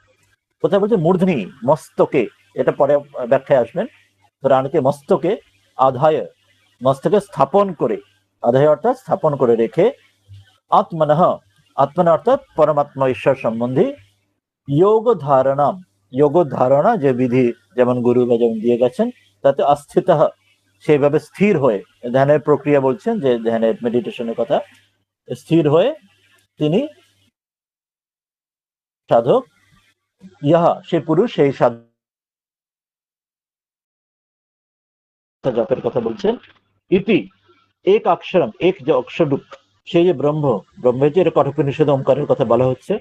কোথায় বলছে মূর্ধনি মস্তকে, এটা পরে ব্যাখ্যায় আসবেন, প্রাণকে মস্তকে আধায় মস্তকে স্থাপন করে, আধায় অর্থাৎ স্থাপন করে রেখে, আত্মনঃ আত্মন অর্থাৎ পরমাত্মা ঈশ্বর সম্বন্ধী, যোগ ধারণা যোগ ধারণা যে বিধি যেমন গুরু বা যেমন দিয়ে গেছেন তাতে আস্থিত সেইভাবে স্থির হয়ে, ধ্যানের প্রক্রিয়া বলছেন যে ধ্যানের মেডিটেশনের কথা, স্থির হয়ে তিনি সাধক, ইহা সে পুরুষ সেই সাধক জপের কথা বলছেন, ইতি এক অক্ষরম এক যে অক্ষরূপ সেই যে ব্রহ্মের যে কঠোপনিষদ ওমকারের কথা বলা হচ্ছে,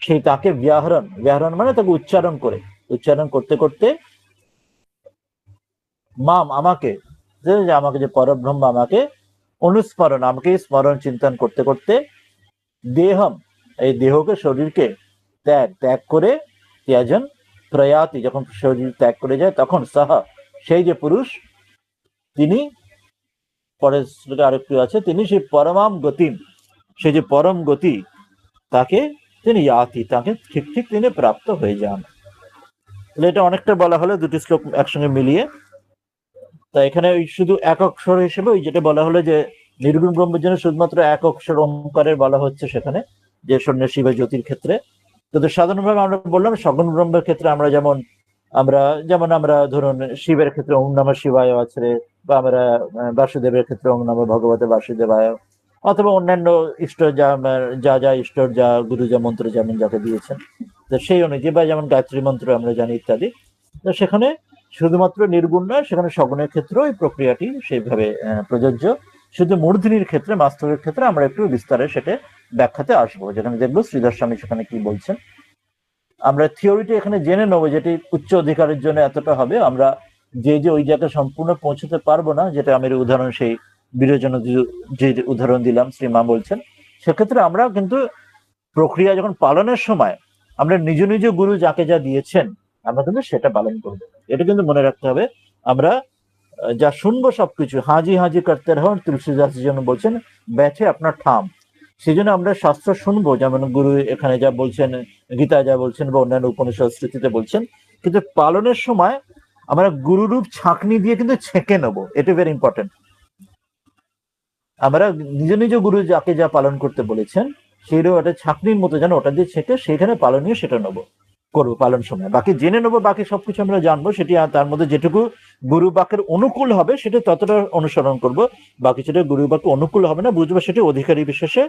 সেই তাকে ব্যাহরণ মানে তাকে উচ্চারণ করতে করতে মাম আমাকে, আমাকে যে পরব্রহ্ম আমাকে অনুস্মরণ আমাকে স্মরণ চিন্তন করতে করতে, দেহম এই দেহকে শরীরকে ত্যাগ করে, ত্যাজন প্রয়াতি যখন শরীর ত্যাগ করে যায় তখন সাহা সেই যে পুরুষ তিনি, পরের শ্লোকে আরেকটু আছে, তিনি সেই পরমাম গতিম সেই যে পরম গতি তাকে তিনি ইয়াতি তাকে ঠিক ঠিক তিনি প্রাপ্ত হয়ে যান। এটা অনেকটা বলা হলো দুটি শ্লোক একসঙ্গে মিলিয়ে। তা এখানে ওই শুধু এক অক্ষর হিসেবে ওই যেটা বলা হলো যে নির্গুণ ব্রহ্মের জন্য শুধুমাত্র এক অক্ষর ওমকারের বলা হচ্ছে সেখানে, যে শূন্য শিব জ্যোতির ক্ষেত্রে। কিন্তু সাধারণভাবে আমরা বললাম সগুণ ব্রহ্মের ক্ষেত্রে আমরা যেমন ধরুন শিবের ক্ষেত্রে ওম নমঃ শিবায় আছে, বা আমরা বাসুদেবের ক্ষেত্রে ওম নমঃ ভগবতে বাসুদেবায়, অথবা অন্যান্য ইষ্ট যা যা যা ইষ্ট যা গুরু যা মন্ত্র যেমন যাকে দিয়েছেন, তো সেই অনুযায়ী, বা যেমন গায়ত্রী মন্ত্র আমরা জানি ইত্যাদি। তো সেখানে শুধুমাত্র নির্গুণ নয়, সেখানে সগুণের ক্ষেত্রেও এই প্রক্রিয়াটি সেইভাবে প্রযোজ্য। শুধু মূর্ধনির ক্ষেত্রে, মাস্তকের ক্ষেত্রে আমরা একটু বিস্তারে সেটা ব্যাখ্যাতে আসবো, যেখানে দেখবো শ্রীধর স্বামী সেখানে কি বলছেন। আমরা থিওরিটি এখানে জেনে নেবো, যেটি উচ্চ অধিকারের জন্য এতটা হবে। আমরা যে যে ওই জায়গায় সম্পূর্ণ পৌঁছতে পারবো না, যেটা আমি উদাহরণ সেই বিরোজন যে উদাহরণ দিলাম শ্রীমা বলছেন, সেক্ষেত্রে আমরা কিন্তু প্রক্রিয়া যখন পালনের সময় আমরা নিজ নিজ গুরু যাকে যা দিয়েছেন আমরা কিন্তু সেটা পালন করবো। এটা কিন্তু মনে রাখতে হবে। আমরা যা শুনবো সবকিছু হাজি হাজি করতে রহো, তুলসীদাস যেন বলছেন ব্যাঠে আপনার ঠাম। সেই জন্য আমরা শাস্ত্র শুনবো, যেমন গুরু এখানে যা বলছেন, গীতা যা বলছেন, বা অন্যান্য উপনিষদ স্মৃতিতে বলছেন, কিন্তু পালনের সময় আমরা গুরুরূপ ছাঁকনি দিয়ে কিন্তু ছেঁকে নেবো। এটা ভেরি ইম্পর্টেন্ট। আমরা নিজ নিজ গুরু যাকে যা পালন করতে বলেছেন সেইরকম একটা ছাঁকনির মতো যেন ওটা দিয়ে ছেঁকে সেখানে পালনীয় সেটা নেবো, করবো পালন সময়। বাকি জেনে নেবো, বাকি সবকিছু আমরা জানবো, সেটি তার মধ্যে যেটুকু গুরু বাক্যের অনুকূল হবে সেটা ততটা অনুসরণ করব। বাকি সেটা গুরু বাক্য অনুকূল হবে না, বুঝবো সেটি অধিকারী বিশেষে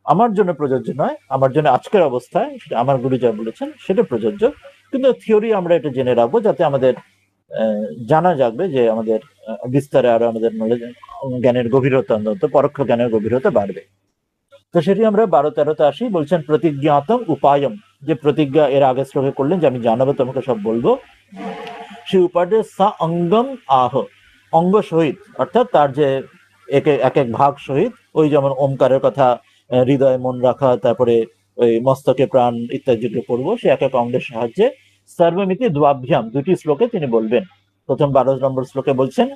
আমার জন্য প্রযোজ্য নয়, আমার জন্য আজকের অবস্থায় সেটা আমার গুরু যা বলেছেন সেটা প্রযোজ্য। কিন্তু থিওরি আমরা এটা জেনে রাখবো, যাতে আমাদের জানা যাবে যে আমাদের বিস্তারে আরো আমাদের নলেজ, জ্ঞানের গভীরতা, অন্তত পরোক্ষ জ্ঞানের গভীরতা বাড়বে। তো সেটি আমরা 12-13তে আসি। বলছেন প্রতিজ্ঞাতম উপায়ম, যে প্রতিজ্ঞা এর আগে শ্লোকে করলেন যে আমি জানাবো তোমাকে, সব বলবো। সেই উপায়টা সা অঙ্গম আহ, অঙ্গ সহিত, অর্থাৎ তার যে এক এক ভাগ সহিত, ওই যেমন ওমকারের কথা হৃদয়ে মন রাখা, তারপরে ওই মস্তকে প্রাণ ইত্যাদি যেগুলো পড়বো, সে এক এক অঙ্গের সাহায্যে সর্বমিতি দ্বাভ্যাম, দুটি শ্লোকে তিনি বলবেন। প্রথম 12 নম্বর শ্লোকে বলছেন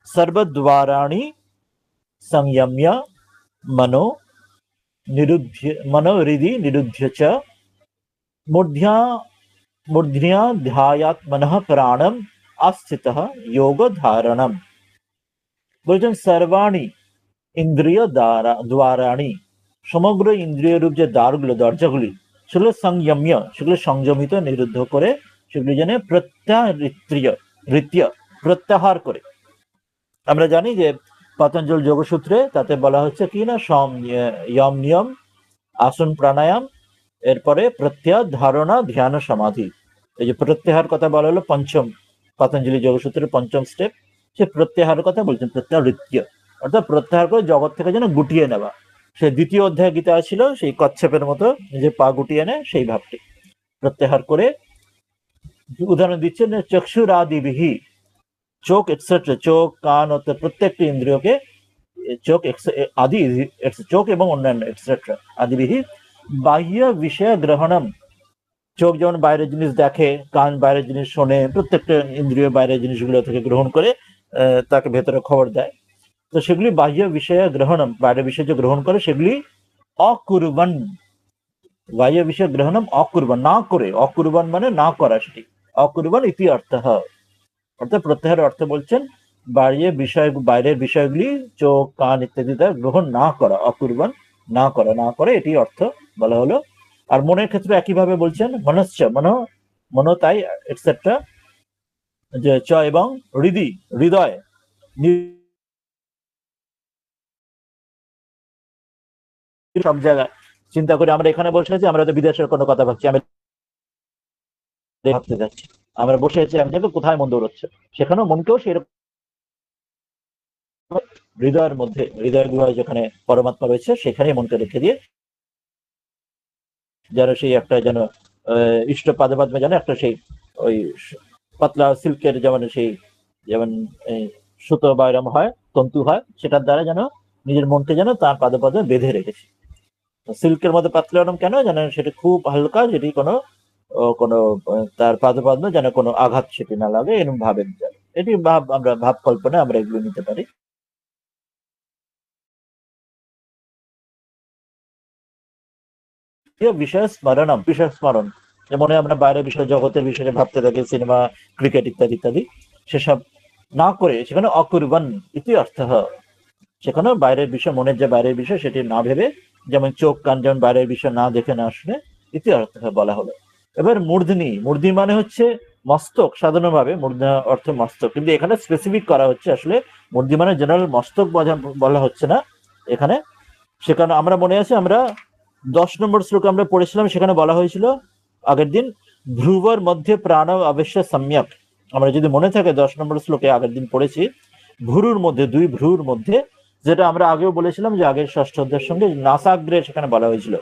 সর্বদ্বারাণি সংযম্য মনো নিরুদ্ধ, মনো হৃদি নিরুদ্ধ চ মূর্ধ্যা ধ্যায়াৎ মনঃ প্রাণম আস্থিতঃ যোগ ধারণম। বলছেন সর্বাণি ইন্দ্রিয় দ্বারাণি, সমগ্র ইন্দ্রিয় রূপ যে দ্বারগুলো, দরজাগুলি, সেগুলো সংযম্য, সেগুলো সংযমিত, নিরুদ্ধ করে, সেগুলি যেন প্রত্যাহার করে। আমরা জানি যে পতঞ্জল যোগসূত্রে তাতে বলা হচ্ছে কি না, ইয়ম নিয়ম, আসন প্রাণায়াম, এরপরে প্রত্যাহার, ধারণা, ধ্যান, সমাধি। এই যে প্রত্যাহার কথা বলা হলো পঞ্চম, পতঞ্জলি যোগসূত্রের পঞ্চম স্টেপ। সে প্রত্যাহার কথা বলছেন প্রত্যাহৃত্য, অর্থাৎ প্রত্যাহার করে জগৎ থেকে যেন গুটিয়ে নেওয়া। সে দ্বিতীয় অধ্যায় গীতা ছিল, সেই কচ্ছপের মতো নিজের পা গুটিয়ে নেয়, সেই ভাবটি প্রত্যাহার করে। উদাহরণ দিচ্ছেন চক্ষুরাদিবিহি, চোখ এক্সেট্রা, চোখ কান অর্থাৎ প্রত্যেকটি ইন্দ্রিয়কে, চোখ আদি, চোখ এবং অন্যান্য এক্সেট্রা আদিবিহি বাহ্য বিষয় গ্রহণম, চোখ যেমন বাইরের জিনিস দেখে, কান বাইরের জিনিস শোনে, প্রত্যেকটা ইন্দ্রিয় বাইরের জিনিসগুলো থেকে গ্রহণ করে তাকে ভেতরে খবর দেয়। তো সেগুলি বাহ্য বিষয় গ্রহণম, বাইরের বিষয় যে গ্রহণ করে সেগুলি অকুর্বন, বাহ্য বিষয় গ্রহণম অকুর্বন, না করে, অকুর্বন মানে না করা, সেটি অকুর্বন ইতি অর্থ। অর্থাৎ প্রত্যাহারের অর্থ বলছেন বাইরের বিষয়গুলি চোখ কান ইত্যাদি দ্বারা গ্রহণ না করা, অকুর্বন, না করা, না করে, এটি অর্থ বলা হলো। আর মনের ক্ষেত্রে একইভাবে বলছেন মনশ্চ, মনো তাই এটসেট্রা, যে চ এবং হৃদয় সব জায়গায় চিন্তা করে। আমরা এখানে বসে আছি, আমরা বিদেশের কোনো কথা ভাবছি, আমি ভাবতে যাচ্ছি, আমরা বসে আছি আমি দেখবো কোথায় মন দৌড়চ্ছে, সেখানেও মনকেও সেরকম হৃদয়ের মধ্যে, হৃদয় গুহায় যেখানে পরমাত্মা রয়েছে সেখানেই মনকে রেখে দিয়ে যেন সেই একটা যেন ইষ্ট পাদে যেন একটা সেই ওই পাতলা সিল্কের যেমন সেই যেমন সুতো বা এরম হয়, তন্তু হয়, সেটার দ্বারা যেন নিজের মনকে যেন তার পাদে বেঁধে রেখেছে। সিল্কের মধ্যে পাতলা এরম কেন, যেন সেটা খুব হালকা, যেটি কোনো কোনো তার পাদে যেন কোনো আঘাত সেটি না লাগে, এরকম ভাবেন। এটি ভাব, আমরা ভাব কল্পনা আমরা এগুলো নিতে পারি। বিষয় স্মরণম, বিষয় স্মরণ, মনে আমরা বাইরের বিষয়, জগতের বিষয়ে ভাবতে থাকি, সিনেমা, ক্রিকেট ইত্যাদি ইত্যাদি, সেসব না করে সেখানে অকুর্বন ইতি অর্থ, সেখানে বাইরের বিষয়, মনের যে বাইরের বিষয় সেটি না ভেবে, যেমন চোখ কান যেমন বাইরের বিষয় না দেখে না শুনে, ইতি অর্থ বলা হলো। এবার মূর্ধনি, মূর্ধনি মানে হচ্ছে মস্তক, সাধারণভাবে মূর্ধন্য অর্থ মস্তক, কিন্তু এখানে স্পেসিফিক করা হচ্ছে, আসলে মূর্ধনি মানে জেনারেল মস্তক বলা হচ্ছে না এখানে, সেখানে আমরা মনে আছে আমরা 10 নম্বর শ্লোকে আমরা পড়েছিলাম, সেখানে বলা হয়েছিল আগের দিন ভ্রুবর মধ্যে প্রাণ অবশ্য সম্যক। আমরা যদি মনে থাকে 10 নম্বর শ্লোকে আগের দিন পড়েছি, ভ্রুর মধ্যে, দুই ভ্রুর মধ্যে, যেটা আমরা আগেও বলেছিলাম যে আগের ষষ্ঠ অধ্যায়ের সঙ্গে নাসাগ্রে সেখানে বলা হয়েছিল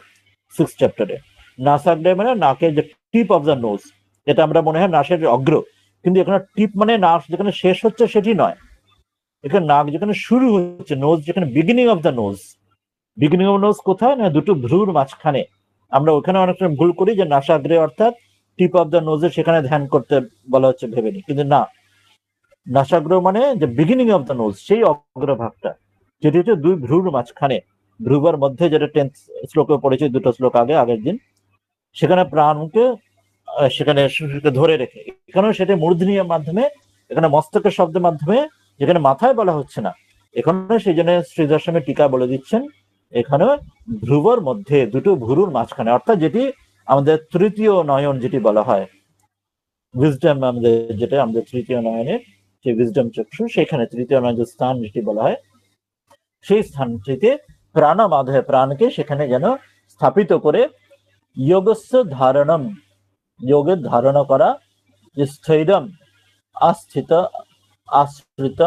6 চ্যাপ্টারে। নাসাগ্রে মানে নাকের যে টিপ অফ দ্য নোজ, এটা আমরা মনে হয় নাসের অগ্র, কিন্তু এখানে টিপ মানে নাক যেখানে শেষ হচ্ছে সেটি নয়, এখানে নাক যেখানে শুরু হচ্ছে, নোজ যেখানে beginning of the nose. Beginning of nose কোথায় না দুটো ভ্রুর মাঝখানে। আমরা ওখানে অনেকটা ভুল করি যে নাসাগ্রে অর্থাৎ টিপ অফ দ্য নোজে সেখানে ধ্যান করতে বলা হচ্ছে ভেবে নি, কিন্তু না, নাসাগ্র মানে যে বিগিনিং অফ দ্য নোজ, সেই অগ্রভাগটা যেটি হচ্ছে দুই ভ্রুর মাঝখানে, ভ্রুবার মধ্যে, যেটা 10th শ্লোকে পড়েছে দুটো শ্লোক আগে আগের দিন। সেখানে প্রাণকে সেখানে ধরে রেখে, এখানেও সেটা মূর্ধনীয় মাধ্যমে, এখানে মস্তকের শব্দের মাধ্যমে, যেখানে মাথায় বলা হচ্ছে না, এখানে সেই জন্য শ্রীদর্শনের টিকা বলে দিচ্ছেন এখানে ভ্রুবর মধ্যে, দুটো ভ্রুর মাঝখানে, অর্থাৎ যেটি আমাদের তৃতীয় নয়ন যেটি বলা হয়, উইজডম, আমাদের যেটা আমাদের তৃতীয় নয়নের সেই উইজডম চক্ষু, সেখানে তৃতীয় নয়ন যে স্থান যেটি বলা হয়, সেই স্থানটিতে প্রাণমাধে, প্রাণকে সেখানে যেন স্থাপিত করে যোগস্য ধারণম, যোগের ধারণা করা, যে স্থৈরম আস্থিত আশ্রিত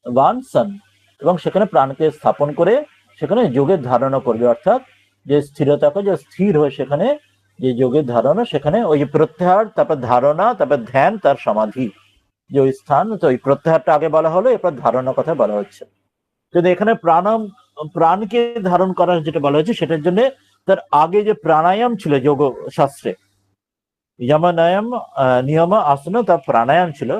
বানসন, এবং সেখানে প্রাণকে স্থাপন করে সেখানে যোগের ধারণা করবে, অর্থাৎ যে স্থিরতাকে, যে স্থির হয়ে সেখানে যে যোগের ধারণা, সেখানে ওই প্রত্যাহার, তারপর ধারণা, তারপর ধ্যান, তার সমাধি, যে ওই স্থান, তো ওই প্রত্যাহারটা আগে বলা হলো, এরপর ধারণার কথা বলা হচ্ছে। যদি এখানে প্রাণকে ধারণ করার যেটা বলা হয়েছে, সেটার জন্য তার আগে যে প্রাণায়াম ছিল যোগ শাস্ত্রে, যমনায়াম নিয়ম আসন, তার প্রাণায়াম ছিল,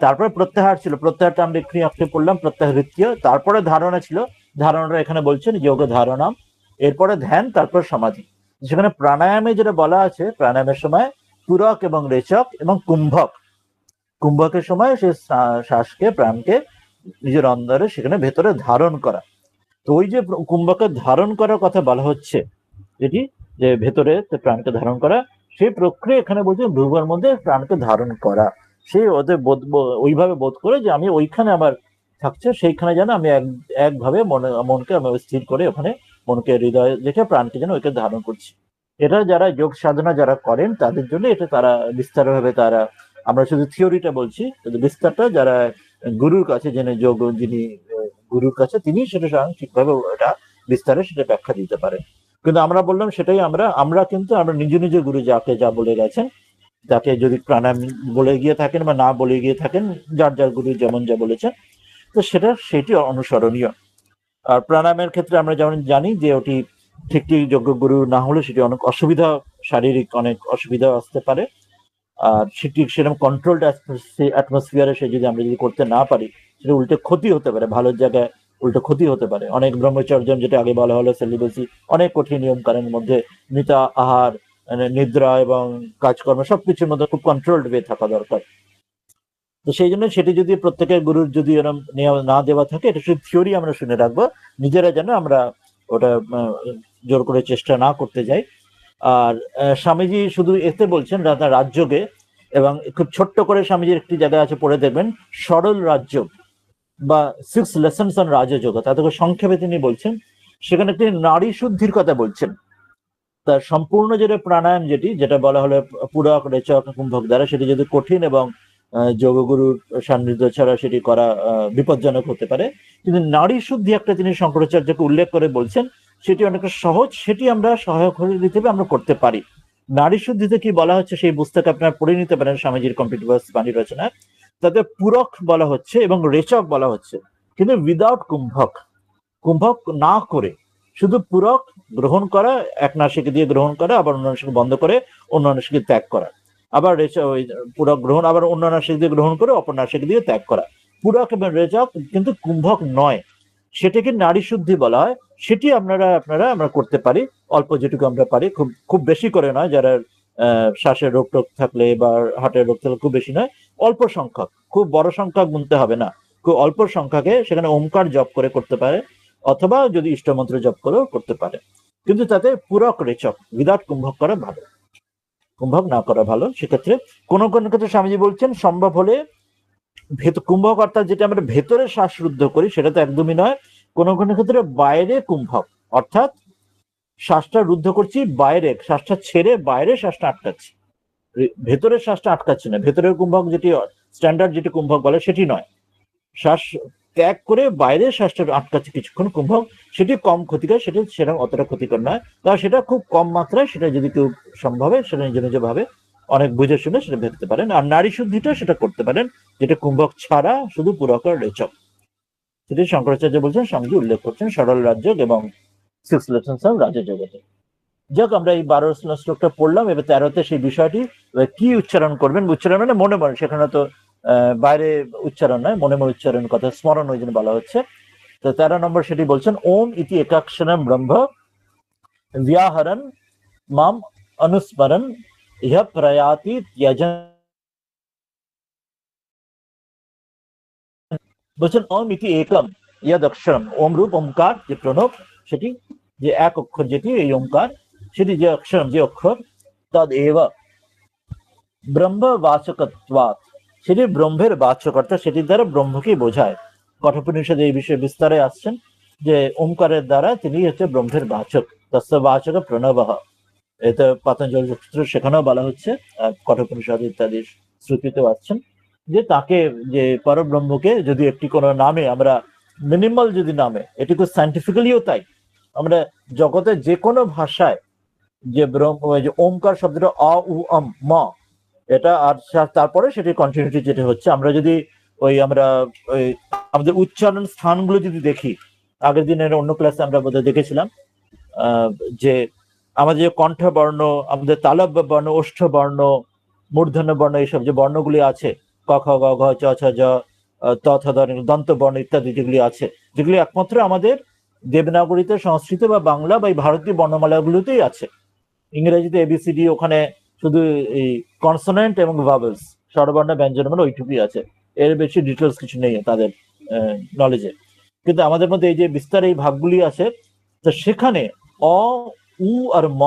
তারপরে প্রত্যাহার ছিল, প্রত্যাহারটা আমরা একটু আজকে পড়লাম, প্রত্যাহৃত্য, তারপরে ধারণা ছিল, ধারণাটা এখানে বলছেন যোগ ধারণাম, এরপরে ধ্যান, তারপর সমাধি। সেখানে প্রাণায়ামে যেটা বলা আছে, প্রাণায়ামের সময় পুরক এবং রেচক এবং কুম্ভক, কুম্ভকের সময় সে শ্বাসকে, প্রাণকে নিজের অন্তরে সেখানে ভেতরে ধারণ করা। তো ওই যে কুম্ভকের ধারণ করার কথা বলা হচ্ছে, যেটি যে ভেতরে প্রাণকে ধারণ করা, সেই প্রক্রিয়া এখানে বলছে ভ্রুবর মধ্যে প্রাণকে ধারণ করা, সেই ওদের ওইভাবে বোধ করে যে আমি ওইখানে আমার থাকছে, সেইখানে যেন আমি একভাবে মনকে আমি স্থির করে ওখানে মনকে হৃদয় রেখে প্রাণকে যেন ওইখানে ধারণ করছি। এটা যারা যোগ সাধনা যারা করেন তাদের জন্য এটা তারা বিস্তারভাবে তারা, আমরা শুধু থিওরিটা বলছি, কিন্তু বিস্তারটা যারা গুরুর কাছে, জেনে যোগ যিনি গুরুর কাছে, তিনি সেটা ঠিকভাবে এটা বিস্তারে সেটা ব্যাখ্যা দিতে পারেন। কিন্তু আমরা বললাম সেটাই আমরা কিন্তু আমরা নিজ নিজ গুরু যাকে যা বলে গেছেন, তাকে যদি প্রাণায়াম বলে গিয়ে থাকেন বা না বলে গিয়ে থাকেন, যার যার গুরু যেমন যা বলেছেন, তো সেটি অনুসরণীয়। আর প্রাণায়ামের ক্ষেত্রে আমরা যেমন জানি যে ওটি ঠিক যোগ্য গুরু না হলে সেটি অনেক অসুবিধা, শারীরিক অনেক অসুবিধা আসতে পারে। আর সেটি সেরকম কন্ট্রোলড অ্যাটমসফিয়ারে সে যদি আমরা যদি করতে না পারি, সেটা উল্টে ক্ষতি হতে পারে, ভালো জায়গায় উল্টো ক্ষতি হতে পারে। অনেক ব্রহ্মচর্য, যেটা আগে বলা হলো সেলিবেসি, অনেক কঠিন নিয়ম কারণের মধ্যে নিতা আহার, নিদ্রা এবং কাজকর্ম সবকিছুর মধ্যে খুব কন্ট্রোলড ওয়ে থাকা দরকার। তো সেই জন্য সেটি যদি প্রত্যেকের গুরুর যদি এরকম না দেওয়া থাকে, এটা শুধু থিওরি আমরা শুনে রাখবো, নিজেরা যেন আমরা ওটা জোর করে চেষ্টা না করতে যাই। আর স্বামীজি শুধু এতে বলছেন রাজযোগে, এবং খুব ছোট্ট করে স্বামীজির একটি জায়গায় আছে, পড়ে দেখবেন, সরল রাজযোগ বা 6 লেসন্স অন রাজযোগ, তাতে সংক্ষেপে তিনি বলছেন, সেখানে একটি নারী শুদ্ধির কথা বলছেন। তার সম্পূর্ণ যেটা প্রাণায়াম, যেটা বলা হলো পুরক, রেচক, কুম্ভক দ্বারা, সেটি যদি কঠিন এবং যোগগুরুর সান্নিধ্য ছাড়া সেটি করা বিপজ্জনক হতে পারে, কিন্তু নারী শুদ্ধি একটা তিনি শঙ্করাচার্যকে উল্লেখ করে বলছেন, সেটি অনেকটা সহজ, সেটি আমরা সহায়ক হিসেবে আমরা করতে পারি। নারী শুদ্ধিতে কি বলা হচ্ছে সেই পুস্তক আপনারা পড়ে নিতে পারেন, স্বামীজির কমপ্লিট বাণী রচনা, তাতে পুরক বলা হচ্ছে এবং রেচক বলা হচ্ছে, কিন্তু উইদাউট কুম্ভক, কুম্ভক না করে শুধু পুরক গ্রহণ করা, এক নাসিকে দিয়ে গ্রহণ করা, আবার অন্য নাসিকে বন্ধ করে অন্য নাসিকে ত্যাগ করা, আবার পুরক গ্রহণ, আবার অন্য নাসিক দিয়ে গ্রহণ করে অপর নাসিক দিয়ে ত্যাগ করা, পুরক এবং রেচক কিন্তু কুম্ভক নয়, সেটাকে নারী শুদ্ধি বলা হয়। সেটি আমরা করতে পারি, অল্প যেটুকু আমরা পারি, খুব খুব বেশি করে নয়, যারা শ্বাসের রোগ টোগ থাকলে বা হার্টের রোগ থাকলে খুব বেশি নয়, অল্প সংখ্যক, খুব বড় সংখ্যক গুনতে হবে না, খুব অল্প সংখ্যাকে সেখানে ওমকার জপ করে করতে পারে, অথবা যদি ইষ্টমন্ত্র জপ করেও করতে পারে, কিন্তু তাতে পুরক রেচক উইদাউট কুম্ভক করা ভালো, কুম্ভক না করা ভালো। সেক্ষেত্রে কোন কোন ক্ষেত্রে স্বামীজি বলছেন সম্ভব হলে কুম্ভক, অর্থাৎ যেটা আমরা ভেতরে শ্বাসরুদ্ধ করি, সেটা তো একদমই নয়, কোন কোন ক্ষেত্রে বাইরে কুম্ভক, অর্থাৎ শ্বাসটা রুদ্ধ করছি, বাইরে শ্বাসটা ছেড়ে বাইরে শ্বাসটা আটকাচ্ছি, ভেতরের শ্বাসটা আটকাচ্ছি না। ভেতরের কুম্ভক যেটি স্ট্যান্ডার্ড যেটি কুম্ভক বলে সেটি নয়, শ্বাস ত্যাগ করে বাইরে শ্বাসটা আটকাচ্ছে কিছুক্ষণ কুম্ভক, সেটি কম ক্ষতিকর, সেটি সেরকম অতটা ক্ষতিকর নয়। তা সেটা খুব কম মাত্রায়, সেটা যদি কেউ সম্ভবে সেটা নিজ নিজ ভাবে অনেক বুঝে শুনে সেটা ভেবতে পারেন। আর নারী শুদ্ধিটা সেটা করতে পারেন, যেটা কুম্ভক ছাড়া শুধু পুরকর রেচক, সেটি শঙ্করাচার্য বলছেন, স্বামীজি উল্লেখ করছেন সরল রাজ্য এবং 6 লেসন্স অফ রাজযোগতে। যাক, আমরা এই 12 শ্লোকটা পড়লাম, এবার 13তে সেই বিষয়টি কি উচ্চারণ করবেন, উচ্চারণ মানে মনে মনে, সেখানে তো বাইরে উচ্চারণ নয়, মনে মনে উচ্চারণ, কথা স্মরণ ওই জন্য বলা হচ্ছে। তো 13 নম্বর সেটি বলছেন, ওম ইতি একাক্ষরম ব্রহ্ম ব্যাহরণ মাম অনুস্মরণ ইহ প্রয়াতি ত্যজন। বলছেন ওম ইতি একম ইয়দ অক্ষরম, ওম রূপ ওমকার যে প্রণব, সেটি যে এক অক্ষর, যেটি এই ওমকার, সেটি যে অক্ষরম যে অক্ষর, তদ এব ব্রহ্ম বাচকত্বাৎ, সেটি ব্রহ্মের বাচকর্তা, সেটির দ্বারা ব্রহ্মকেই বোঝায়। কঠোপনিষদে এই বিষয়ে বিস্তারে আসছেন যে ওমকারের দ্বারা তিনি হচ্ছে ব্রহ্মের বাচক, তস্য বাচক প্রণব। এতে পাতঞ্জল সূত্র সেখানেও বলা হচ্ছে, কঠোপনিষদ ইত্যাদি শ্রুতিতেও আসছেন যে তাকে, যে পরব্রহ্মকে যদি একটি কোনো নামে আমরা, মিনিমাল যদি নামে, এটি তো সায়েন্টিফিক্যালিও তাই, আমরা জগতে যে কোনো ভাষায় যে ব্রহ্ম, যে ওমকার শব্দটা অ উ অম ম, এটা আর তারপরে সেটি কন্টিনিউটি যেটা হচ্ছে, আমরা যদি আমরা ওই আমাদের উচ্চারণ স্থানগুলো যদি দেখি, আগের দিনের অন্য ক্লাসে আমরা বোধহয় দেখেছিলাম যে আমাদের যে কণ্ঠবর্ণ, আমাদের তালব্য বর্ণ, ওষ্ঠ বর্ণ, মূর্ধন্য বর্ণ, এইসব যে বর্ণগুলি আছে, ক খ গ ঘ চ ছ জ ত থ দ দন্ত বর্ণ ইত্যাদি যেগুলি আছে, যেগুলি একমাত্র আমাদের দেবনাগরীতে, সংস্কৃত বা বাংলা বা এই ভারতীয় বর্ণমালাগুলোতেই আছে। ইংরেজিতে এবিসিডি, ওখানে শুধু এই কনসোনেন্ট এবং ভাবেলস, স্বরবর্ণ ব্যঞ্জনবর্ণ ওইটুকুই আছে, এর বেশি ডিটেলস কিছু নেই তাদের নলেজে। কিন্তু আমাদের মধ্যে এই যে বিস্তার এই ভাগগুলি আছে, তো সেখানে অ উ আর ম,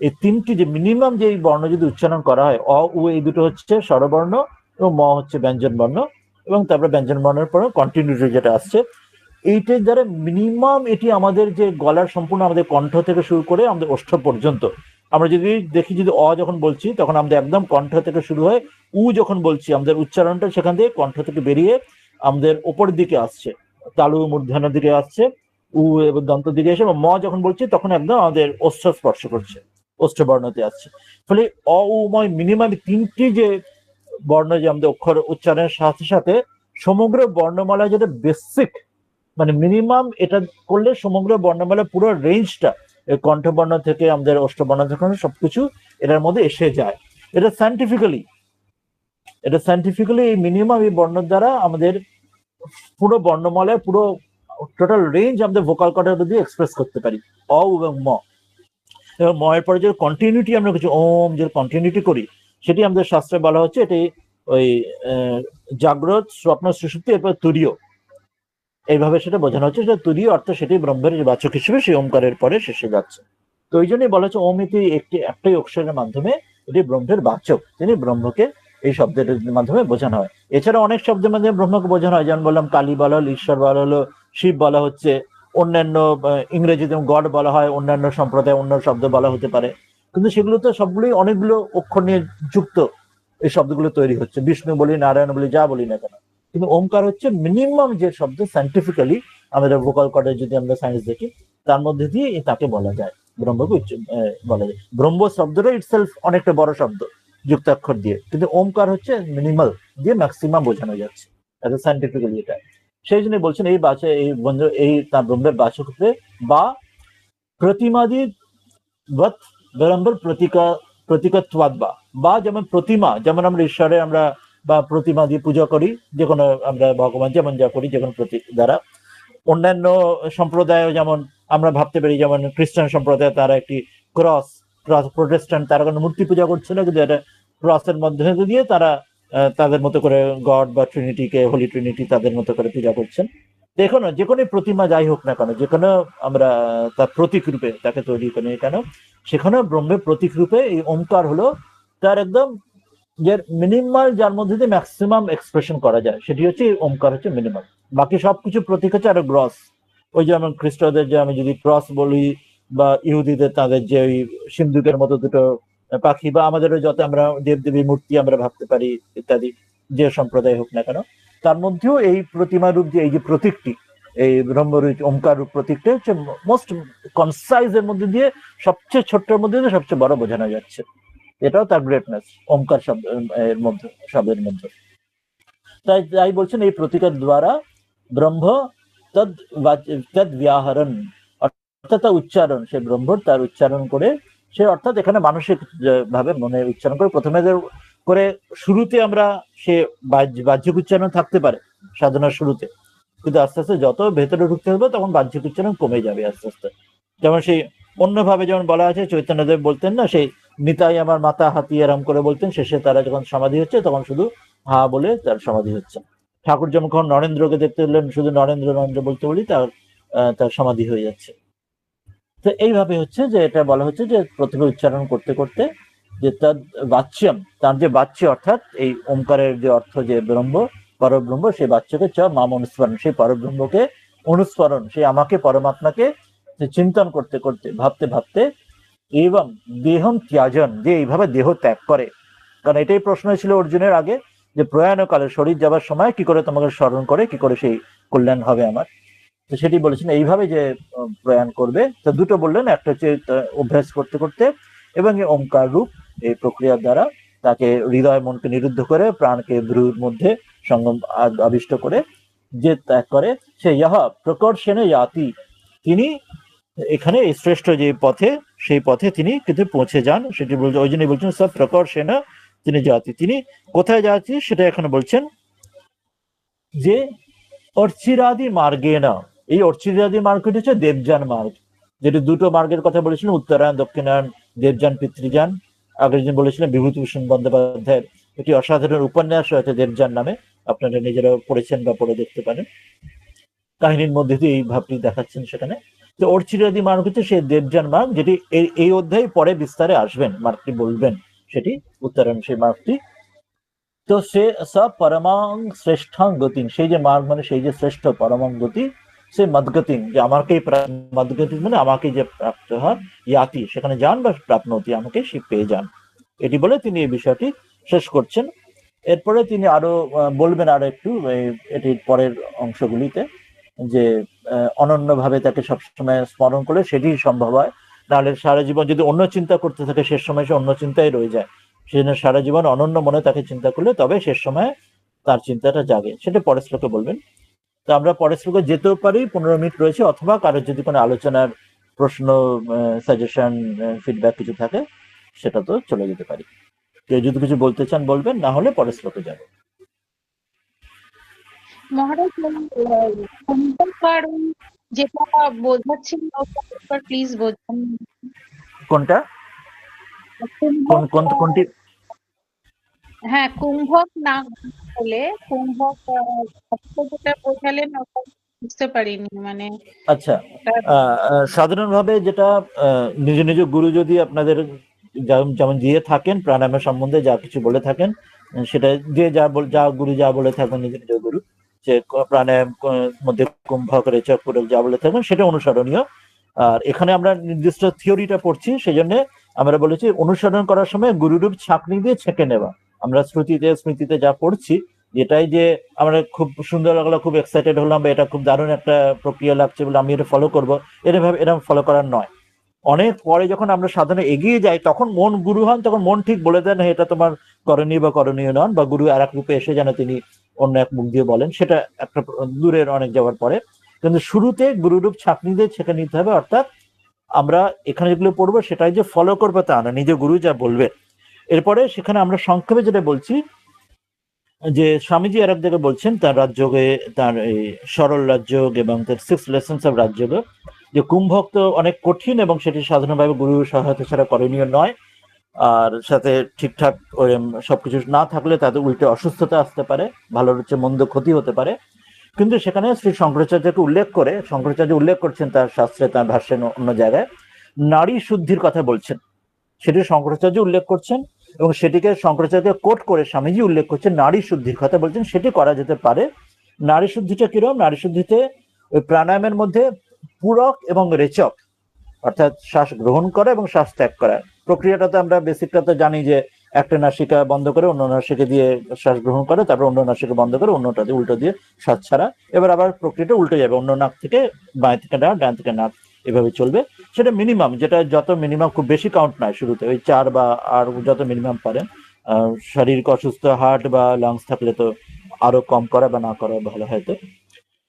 এই তিনটি যে মিনিমাম যে বর্ণ যদি উচ্চারণ করা হয়, অ উ এই দুটো হচ্ছে স্বরবর্ণ এবং ম হচ্ছে ব্যঞ্জন বর্ণ, এবং তারপরে ব্যঞ্জন বর্ণের পরে কন্টিনিউটি যেটা আসছে, এইটার দ্বারা মিনিমাম এটি আমাদের যে গলার সম্পূর্ণ আমাদের কণ্ঠ থেকে শুরু করে আমাদের ওষ্ঠ পর্যন্ত, আমরা যদি দেখি, যদি অ যখন বলছি তখন আমাদের একদম কণ্ঠ থেকে শুরু হয়, উ যখন বলছি আমাদের উচ্চারণটা সেখান থেকে কণ্ঠ থেকে বেরিয়ে আমাদের ওপরের দিকে আসছে, তালু মূর্ধন্যের দিকে আসছে, উ এবং দন্ত দিকে এসে, ম যখন বলছি তখন একদম আমাদের ওষ্ঠ স্পর্শ করছে, ওষ্ঠ বর্ণতে আসছে। ফলে অ উ ময় মিনিমাম তিনটি যে বর্ণ, যে আমাদের অক্ষর উচ্চারণের সাথে সাথে সমগ্র বর্ণমালা যেটা বেসিক, মানে মিনিমাম এটা করলে সমগ্র বর্ণমালা পুরো রেঞ্জটা, কণ্ঠবর্ণ থেকে আমাদের অষ্টবর্ণ থেকে সবকিছু এটার মধ্যে এসে যায়। এটা সায়েন্টিফিক্যালি এই মিনিমাম এই বর্ণ দ্বারা আমাদের পুরো বর্ণমালায় পুরো টোটাল রেঞ্জ আমাদের ভোকাল কর্ডের দিয়ে এক্সপ্রেস করতে পারি, অ এবং ম। এবং ম এর পরে যে কন্টিনিউটি আমরা কিছু ওম যে কন্টিনিউটি করি, সেটি আমাদের শাস্ত্রে বলা হচ্ছে, এটি ওই জাগ্রত, স্বপ্ন, সুষুপ্তি, এরপর তুরীয়, এইভাবে সেটা বোঝানো হচ্ছে, সেটা তুরীয় অর্থ, সেটি ব্রহ্মের বাচক হিসেবে সেই ওমকারের পরে শেষে যাচ্ছে। তো ওই জন্যই বলা হচ্ছে ওম ইতি একটাই অক্ষরের মাধ্যমে এটি ব্রহ্মের বাচক, তিনি ব্রহ্মকে এই শব্দের মাধ্যমে বোঝানো হয়। এছাড়া অনেক শব্দের মাধ্যমে ব্রহ্মকে বোঝানো হয়, যেমন বললাম কালী বলা হলো, ঈশ্বর বলা হলো, শিব বলা হচ্ছে, অন্যান্য ইংরেজিতে গড বলা হয়, অন্যান্য সম্প্রদায় অন্য শব্দ বলা হতে পারে, কিন্তু সেগুলো তো সবগুলোই অনেকগুলো অক্ষর নিয়ে যুক্ত এই শব্দগুলো তৈরি হচ্ছে, বিষ্ণু বলি, নারায়ণ বলি, যা বলি না কেন। কিন্তু ওমকার হচ্ছে মিনিমাম যে শব্দ, সায়েন্টিফিক্যালি আমাদের ভোকাল কর্ডের যদি আমরা সায়েন্স দেখি, তার মধ্যে দিয়ে তাকে বলা যায়, ব্রহ্মকে বলা যায়। ব্রহ্ম শব্দটা ইটসেলফ অনেকটা বড় শব্দ যুক্তাক্ষর দিয়ে, কিন্তু ওমকার হচ্ছে মিনিমাল দিয়ে ম্যাক্সিমাম বোঝানো যাচ্ছে, এত সায়েন্টিফিক্যালি এটা। সেই জন্য বলছেন এই বাচে, এই বন্ধু, এই তার ব্রহ্মের বাচক হতে, বা প্রতিমাদি ব্রহ্মের প্রতীকত্বাদ, বা যেমন প্রতিমা, যেমন আমরা ঈশ্বরে আমরা বা প্রতিমা দিয়ে পূজা করি, যে কোনো আমরা ভগবান যেমন যা করি যে কোনো প্রতীক দ্বারা। অন্যান্য সম্প্রদায় যেমন আমরা ভাবতে পারি, যেমন খ্রিস্টান সম্প্রদায় তারা একটি ক্রস, প্রোটেস্ট্যান্ট তারা কোনো মূর্তি পূজা করছে না, কিন্তু এটা ক্রসের মধ্যে দিয়ে তারা তাদের মতো করে গড বা ট্রিনিটিকে, হোলি ট্রিনিটি তাদের মতো করে পূজা করছেন। দেখো না, যে কোনো প্রতিমা যাই হোক না কেন, যে কোনো আমরা তার প্রতীক রূপে তাকে তৈরি করি কেন, সেখানে ব্রহ্মের প্রতীক রূপে এই ওমকার হলো তার একদম যে মিনিমাল, যার মধ্যে দিয়ে ম্যাক্সিমাম এক্সপ্রেশন করা যায়, সেটি হচ্ছে ওমকার হচ্ছে মিনিমাম। বাকি সবকিছু প্রতীক হচ্ছে আরো গ্রস, ওই যেমন খ্রিস্টদের যে আমি যদি ক্রস বলি, বা ইহুদিদের তাদের যে ওই সিন্ধুকের মতো দুটো পাখি, বা আমাদেরও যত আমরা দেবদেবী মূর্তি আমরা ভাবতে পারি ইত্যাদি, যে সম্প্রদায় হোক না কেন, তার মধ্যেও এই প্রতিমা রূপ যে এই যে প্রতীকটি, এই ব্রহ্মরূপ ওমকার রূপ প্রতীকটা হচ্ছে মোস্ট কনসাইজ এর মধ্যে দিয়ে, সবচেয়ে ছোট্টের মধ্যে দিয়ে সবচেয়ে বড় বোঝানো যাচ্ছে। এটাও তার গ্রেটনেস, ওমকার শব্দ এর মধ্যে, শব্দের মধ্যে। তাই তাই বলছেন এই প্রতীকের দ্বারা ব্রহ্ম তদ তদ ব্যাহরণ, অর্থাৎ তার উচ্চারণ, সে ব্রহ্মর তার উচ্চারণ করে, সে অর্থাৎ এখানে মানসিক ভাবে মনে উচ্চারণ করে। প্রথমে করে শুরুতে আমরা সে বাহ্যিক উচ্চারণ থাকতে পারে সাধনার শুরুতে, কিন্তু আস্তে আস্তে যত ভেতরে ঢুকতে হবে তখন বাহ্যিক উচ্চারণ কমে যাবে আস্তে আস্তে। যেমন সেই অন্যভাবে যেমন বলা আছে, চৈতন্যদেব বলতেন না, সেই নিতাই আমার মাথা হাতি আরাম করে বলতেন, শেষে তারা যখন সমাধি হচ্ছে তখন শুধু হা বলে তার সমাধি হচ্ছে। ঠাকুর যখন নরেন্দ্রকে দেখতে পেলেন, শুধু নরেন্দ্র নরেন্দ্র বলতে বলি তার সমাধি হয়ে যাচ্ছে। তো এইভাবে হচ্ছে যে এটা বলা হচ্ছে যে প্রথমে উচ্চারণ করতে করতে যে তার বাচ্যম, তার যে বাচ্য অর্থাৎ এই ওমকারের যে অর্থ যে ব্রহ্ম পরব্রহ্ম, সেই বাচ্যকে মাম অনুস্মরণ, সেই পরব্রহ্মকে অনুস্মরণ, সেই আমাকে পরমাত্মাকে চিন্তন করতে করতে, ভাবতে ভাবতে, এবং দেহম ত্যাজন, যে এইভাবে দেহ ত্যাগ করে। কারণ এটাই প্রশ্ন ছিল অর্জুনের আগে, যে প্রয়াণকালে শরীর যাবার সময় কি করে তোমাকে স্মরণ করে, কি করে সেই কল্যাণ হবে আমার। তো সেটি বলেছেন এইভাবে যে প্রয়াণ করবে। তো দুটো বললেন, একটা হচ্ছে অভ্যাস করতে করতে, এবং এই ওমকার রূপ এই প্রক্রিয়ার দ্বারা তাকে হৃদয় মনকে নিরুদ্ধ করে, প্রাণকে ভ্রুর মধ্যে সঙ্গম আবিষ্ট করে যে ত্যাগ করে, সে ইহা প্রকর্ষণে ইয়াতি, তিনি এখানে এই শ্রেষ্ঠ যে পথে, সেই পথে তিনি কিন্তু পৌঁছে যান। সেটি বলছে, ওই জন্যই বলছেন সব প্রকর্ষণে তিনি জাতি, তিনি কোথায় যাচ্ছি সেটা এখানে বলছেন যে অর্চিরাদি মার্গে না। এই অর্চিরাদি মার্গটি হচ্ছে দেবযান মার্গ, যেটি দুটো মার্গের কথা বলেছিলেন, উত্তরায়ণ দক্ষিণায়ন, দেবযান পিতৃযান। আগের দিন বলেছিলেন বিভূতিভূষণ বন্দ্যোপাধ্যায়ের একটি অসাধারণ উপন্যাস রয়েছে দেবযান নামে, আপনারা নিজেরা পড়েছেন বা পড়ে দেখতে পারেন। কাহিনীর মধ্যে দিয়ে এই ভাবটি দেখাচ্ছেন সেখানে। তো অর্চিরাদি মার্গ হচ্ছে সেই দেবযান মার্গ, যেটি এই অধ্যায়ে পরে বিস্তারে আসবেন, মার্গটি বলবেন, সেটি উত্তরায়ণ সেই মার্গটি। তো সে সব পরমাং শ্রেষ্ঠাং গতি, সেই যে মার্গ মানে সেই যে শ্রেষ্ঠ পরমাং গতি, সে মদগতি, যে আমাকেই মদগতি মানে আমাকে যে প্রাপ্ত হয়, ইয়াতি সেখানে যান, বা প্রাপ্নতি আমাকে সে পেয়ে যান। এটি বলে তিনি এই বিষয়টি শেষ করছেন। এরপরে তিনি আরো বলবেন আরো একটু এটির পরের অংশগুলিতে, যে অনন্যভাবে তাকে সবসময় স্মরণ করে সেটি সম্ভব হয়। নাহলে সারা জীবন যদি অন্য চিন্তা করতে থাকে, শেষ সময় সে অন্য চিন্তায় রয়ে যায়। সেজন্য সারা জীবন অনন্য মনে তাকে চিন্তা করলে তবে শেষ সময় তার চিন্তাটা জাগে, সেটা পরের শ্লোকে বলবেন। তো আমরা পরের শ্লোকে যেতেও পারি, 15 মিনিট রয়েছে, অথবা কারোর যদি কোনো আলোচনার প্রশ্ন, সাজেশন, ফিডব্যাক কিছু থাকে সেটা তো চলে যেতে পারি। কেউ যদি কিছু বলতে চান বলবেন, না হলে পরের শ্লোকে যাবো। মহারাজ, যেটা বোঝাচ্ছেন প্লিজ বোঝান। কোনটা? কোনটি? হ্যাঁ, কুম্ভক না বলে কুম্ভক যেটা বোঝালেন ওটা বুঝতে পারিনি, মানে আচ্ছা, সাধারণভাবে যেটা নিজ নিজ গুরু যদি আপনাদের যেমন দিয়ে থাকেন প্রাণায়ামের সম্বন্ধে যা কিছু বলে থাকেন, সেটা যে যা গুরু যা বলে থাকবেন, নিজ নিজ গুরু যে প্রাণায়াম মধ্যে কুম্ভক রেচক পুরক যা বলে থাকবেন সেটা অনুসরণীয়। আর এখানে আমরা নির্দিষ্ট থিওরিটা পড়ছি, সেই জন্য আমরা বলেছি অনুসরণ করার সময় গুরুরূপ ছাঁকনি দিয়ে ছেঁকে নেওয়া। আমরা স্মৃতিতে যা পড়ছি, এটাই যে আমরা খুব সুন্দর লাগলো, খুব এক্সাইটেড হলাম, বা এটা খুব দারুণ একটা প্রক্রিয়া লাগছে বলে আমি এটা ফলো করবো, এরকম ফলো করার নয়। অনেক পরে যখন আমরা সাধনে এগিয়ে যাই, তখন মন গুরু হন, তখন মন ঠিক বলে দেন এটা তোমার করণীয় বা করণীয় নন, বা গুরু আর এক রূপে এসে যেন তিনি অন্য এক মুখ দিয়ে বলেন, সেটা একটা দূরের অনেক যাওয়ার পরে। কিন্তু শুরুতে গুরুরূপ ছাঁকনি দিয়ে ছেঁকে নিতে হবে, অর্থাৎ আমরা এখানে যেগুলো পড়বো সেটাই যে ফলো করবো তা না, নিজে গুরু যা বলবে। এরপরে সেখানে আমরা সংক্ষেপে যেটা বলছি, যে স্বামীজি আর এক জায়গায় বলছেন তার রাজযোগে, তার এই সরল রাজযোগ এবং তার 6 লেসন্স অফ রাজযোগ, যে কুম্ভক তো অনেক কঠিন এবং সেটি সাধারণভাবে গুরুর সহায়তা ছাড়া করণীয় নয়। আর সাথে ঠিকঠাক সবকিছু না থাকলে তাদের উল্টে অসুস্থতা আসতে পারে, ভালো হচ্ছে মন্দ ক্ষতি হতে পারে। কিন্তু সেখানে শ্রী শঙ্করাচার্যকে উল্লেখ করছেন তার শাস্ত্রে, তার ভাষ্যে অন্য জায়গায় নারী শুদ্ধির কথা বলছেন, সেটি শঙ্করাচার্য উল্লেখ করছেন, এবং সেটিকে শঙ্করাচার্যকে কোট করে স্বামীজি উল্লেখ করছেন, নারী শুদ্ধির কথা বলছেন, সেটি করা যেতে পারে। নারী শুদ্ধিটা কিরকম? নারী শুদ্ধিতে ওই প্রাণায়ামের মধ্যে পূরক এবং রেচক, অর্থাৎ শ্বাস গ্রহণ করা এবং শ্বাস ত্যাগ করা। প্রক্রিয়াটা তো আমরা বেসিকটা তো জানি যে একটা নাসিকা বন্ধ করে অন্য নাসিকা দিয়ে শ্বাস গ্রহণ করে, তারপর অন্য নাসিকা বন্ধ করে অন্যটা দিয়ে উল্টো দিয়ে শ্বাস ছাড়া। এবার আবার প্রক্রিয়াটা উল্টে যাবে, অন্য নাক থেকে বাঁ থেকে ডান, ডান থেকে নাক, এভাবে চলবে। সেটা মিনিমাম, যেটা যত মিনিমাম, খুব বেশি কাউন্ট নয় শুরুতে, ওই 4 বা আর যত মিনিমাম পারেন। শারীরিক অসুস্থ হার্ট বা লাংস থাকলে তো আরো কম করা বা না করা ভালো হয়তো।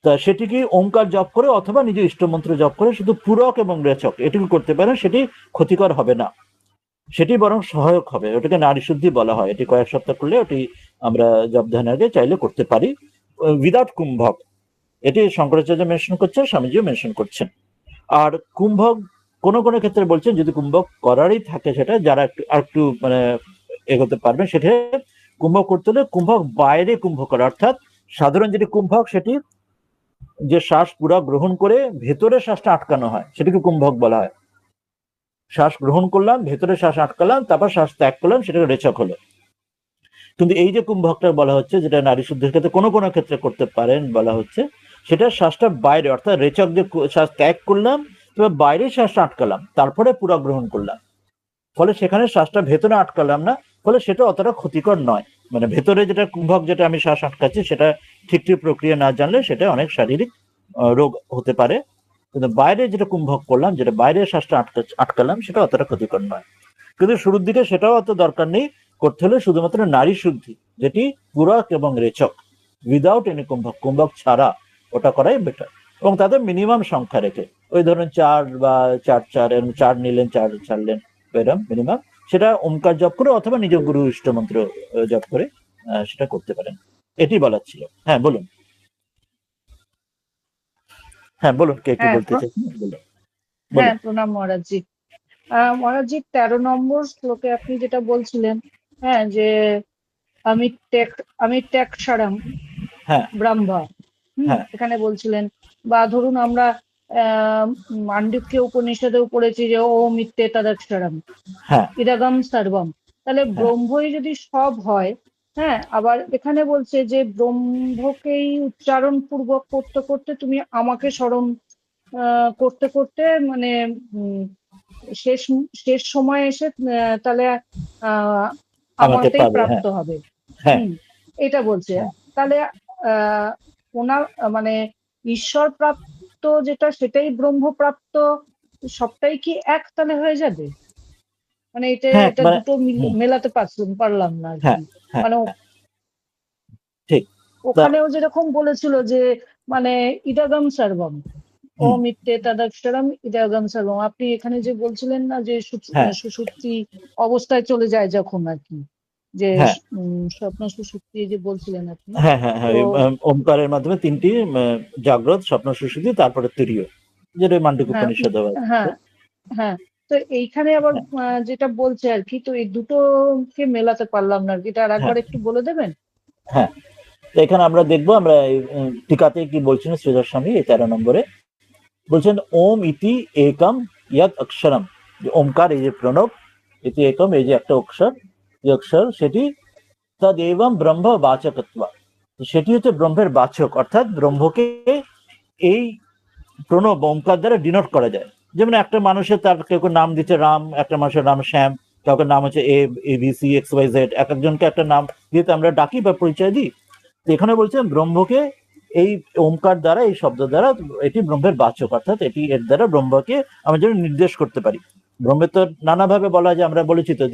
তা সেটিকে ওমকার জপ করে অথবা নিজে ইষ্টমন্ত্র জপ করে শুধু পূরক এবং রেচক এটুকু করতে পারেন, সেটি ক্ষতিকর হবে না, সেটি বরং সহায়ক হবে। ওটাকে নারী শুদ্ধি বলা হয়। এটি কয়েক সপ্তাহ করলে ওটি আমরা জপ ধ্যানের আগে চাইলে করতে পারি, উইদাউট কুম্ভক। এটি শঙ্করাচার্য মেনশন করছেন, স্বামীজিও মেনশন করছেন। আর কুম্ভক কোনো কোনো ক্ষেত্রে বলছেন যদি কুম্ভক করারই থাকে, সেটা যারা একটু মানে এগোতে পারবে, সেটা কুম্ভক করতে হলে কুম্ভক বাইরে কুম্ভ করা, অর্থাৎ সাধারণ যেটি কুম্ভক সেটি যে শ্বাস পুরা গ্রহণ করে ভেতরে শ্বাসটা আটকানো হয়, সেটাকে কুম্ভক বলা হয়। শ্বাস গ্রহণ করলাম, ভেতরে শ্বাস আটকালাম, তারপর শ্বাস ত্যাগ করলাম, সেটাকে রেচক হলো। কিন্তু এই যে কুম্ভকটা বলা হচ্ছে, যেটা নারী শুদ্ধির ক্ষেত্রে কোনো কোনো ক্ষেত্রে করতে পারেন বলা হচ্ছে, সেটা শ্বাসটা বাইরে, অর্থাৎ রেচক যে শ্বাস ত্যাগ করলাম, তবে বাইরে শ্বাসটা আটকালাম, তারপরে পুরা গ্রহণ করলাম, ফলে সেখানে শ্বাসটা ভেতরে আটকালাম না, ফলে সেটা অতটা ক্ষতিকর নয়। মানে ভেতরে যেটা কুম্ভক, যেটা আমি শ্বাস আটকাচ্ছি, সেটা ঠিক ঠিক প্রক্রিয়া না জানলে সেটা অনেক শারীরিক রোগ হতে পারে। কিন্তু বাইরে যেটা কুম্ভক করলাম, যেটা বাইরে শ্বাসটা আটকালাম, সেটা অতটা ক্ষতিকর নয়। কিন্তু শুরুর দিকে সেটাও অত দরকার নেই, করতে হলে শুধুমাত্র নারী শুদ্ধি, যেটি পূরক এবং রেচক, উইদাউট এনি কুম্ভক, কুম্ভক ছাড়া ওটা করাই বেটার। এবং তাদের মিনিমাম সংখ্যা রেখে, ওই ধরুন 4 বা 4 এরকম 4 নিলেন, 4 ছাড়লেন, এরকম মিনিমাম। সেটা ওমকার জপ করে অথবা নিজ গুরু ইষ্টমন্ত্র জপ করে সেটা করতে পারেন। এটি বলার ছিল। হ্যাঁ বলুন, হ্যাঁ বলুন, কে কি বলতে চাইছেন বলুন। হ্যাঁ, প্রণাম মহারাজজি। মহারাজজি, 13 নম্বর শ্লোকে আপনি যেটা বলছিলেন, হ্যাঁ, যে আমি টেক সারাম হ্যাঁ ব্রহ্মা, হ্যাঁ এখানে বলছিলেন। বা ধরুন আমরা মান্ডিক্য উপনিষদেও পড়েছি যে ও মিত্যে তদক্ষরম হ্যাঁ ইদগম সর্বম। তাহলে ব্রহ্মই যদি সব হয়, হ্যাঁ, আবার এখানে বলছে যে ব্রহ্মকেই উচ্চারণ পূর্বক করতে করতে তুমি আমাকে স্মরণ করতে করতে মানে শেষ শেষ সময় এসে তাহলে আমাকে আমাকেই পাবে, প্রাপ্ত হবে। হ্যাঁ এটা বলছে। তাহলে ওনার মানে ঈশ্বর প্রাপ্ত যেটা, সেটাই ব্রহ্ম প্রাপ্ত, সবটাই কি এক তাহলে হয়ে যাবে? মানে এটা হ্যাঁ এটা মানে দুটো মেলাতে পারলাম না আর হ্যাঁ কি। হ্যাঁ মানে ঠিক। ওখানেও যেরকম বলেছিল যে মানে ইদাগম সর্বম, ও মিত্যে তদক্ষরম ইদাগম সর্বম, আপনি এখানে যে বলছিলেন না যে হ্যাঁ সুষুপ্তি অবস্থায় চলে যায় যখন আর কি, যে হ্যাঁ স্বপ্ন সুষুপ্তি যে বলছিলেন আপনি। হ্যাঁ হ্যাঁ হ্যাঁ তো ওমকারের মাধ্যমে 3টি জাগ্রত, স্বপ্ন, সুষুপ্তি, তারপরে তুরীয়, যেটা মান্ডুক্য হ্যাঁ উপনিষদে হ্যাঁ হ্যাঁ, তো এইখানে আবার যেটা বলছে আর কি, তো এই দুটোকে মেলাতে পারলাম না আর কি, এটা আর একবার একটু বলে দেবেন? হ্যাঁ, তো এখানে আমরা দেখবো, আমরা টিকাতে কি বলছেন শ্রীধর স্বামী এই 13 নম্বরে বলছেন, ওম ইতি একম ইয়াদ অক্ষরম, যে ওমকার, এই যে প্রণব, ইতি একম, এই যে একটা অক্ষর, এই অক্ষর সেটি তদেবম ব্রহ্ম বাচকত্ব, সেটি হচ্ছে ব্রহ্মের বাচক, অর্থাৎ ব্রহ্মকে এই প্রণব ওমকার দ্বারা ডিনোট করা যায়। যেমন একটা মানুষের, তার কেউ নাম দিচ্ছে রাম, একটা মানুষের নাম শ্যাম, কাউকে নাম হচ্ছে ABC XYZ, এক একজনকে একটা নাম দিয়ে তো আমরা ডাকি বা পরিচয় দিই। তো এখানে বলছেন ব্রহ্মকে এই ওমকার দ্বারা, এই শব্দ দ্বারা, এটি ব্রহ্মের বাচক, অর্থাৎ এটি এর দ্বারা ব্রহ্মকে আমরা যেন নির্দেশ করতে পারি। ব্রহ্মের তো নানাভাবে বলা যায়, আমরা বলেছি তো,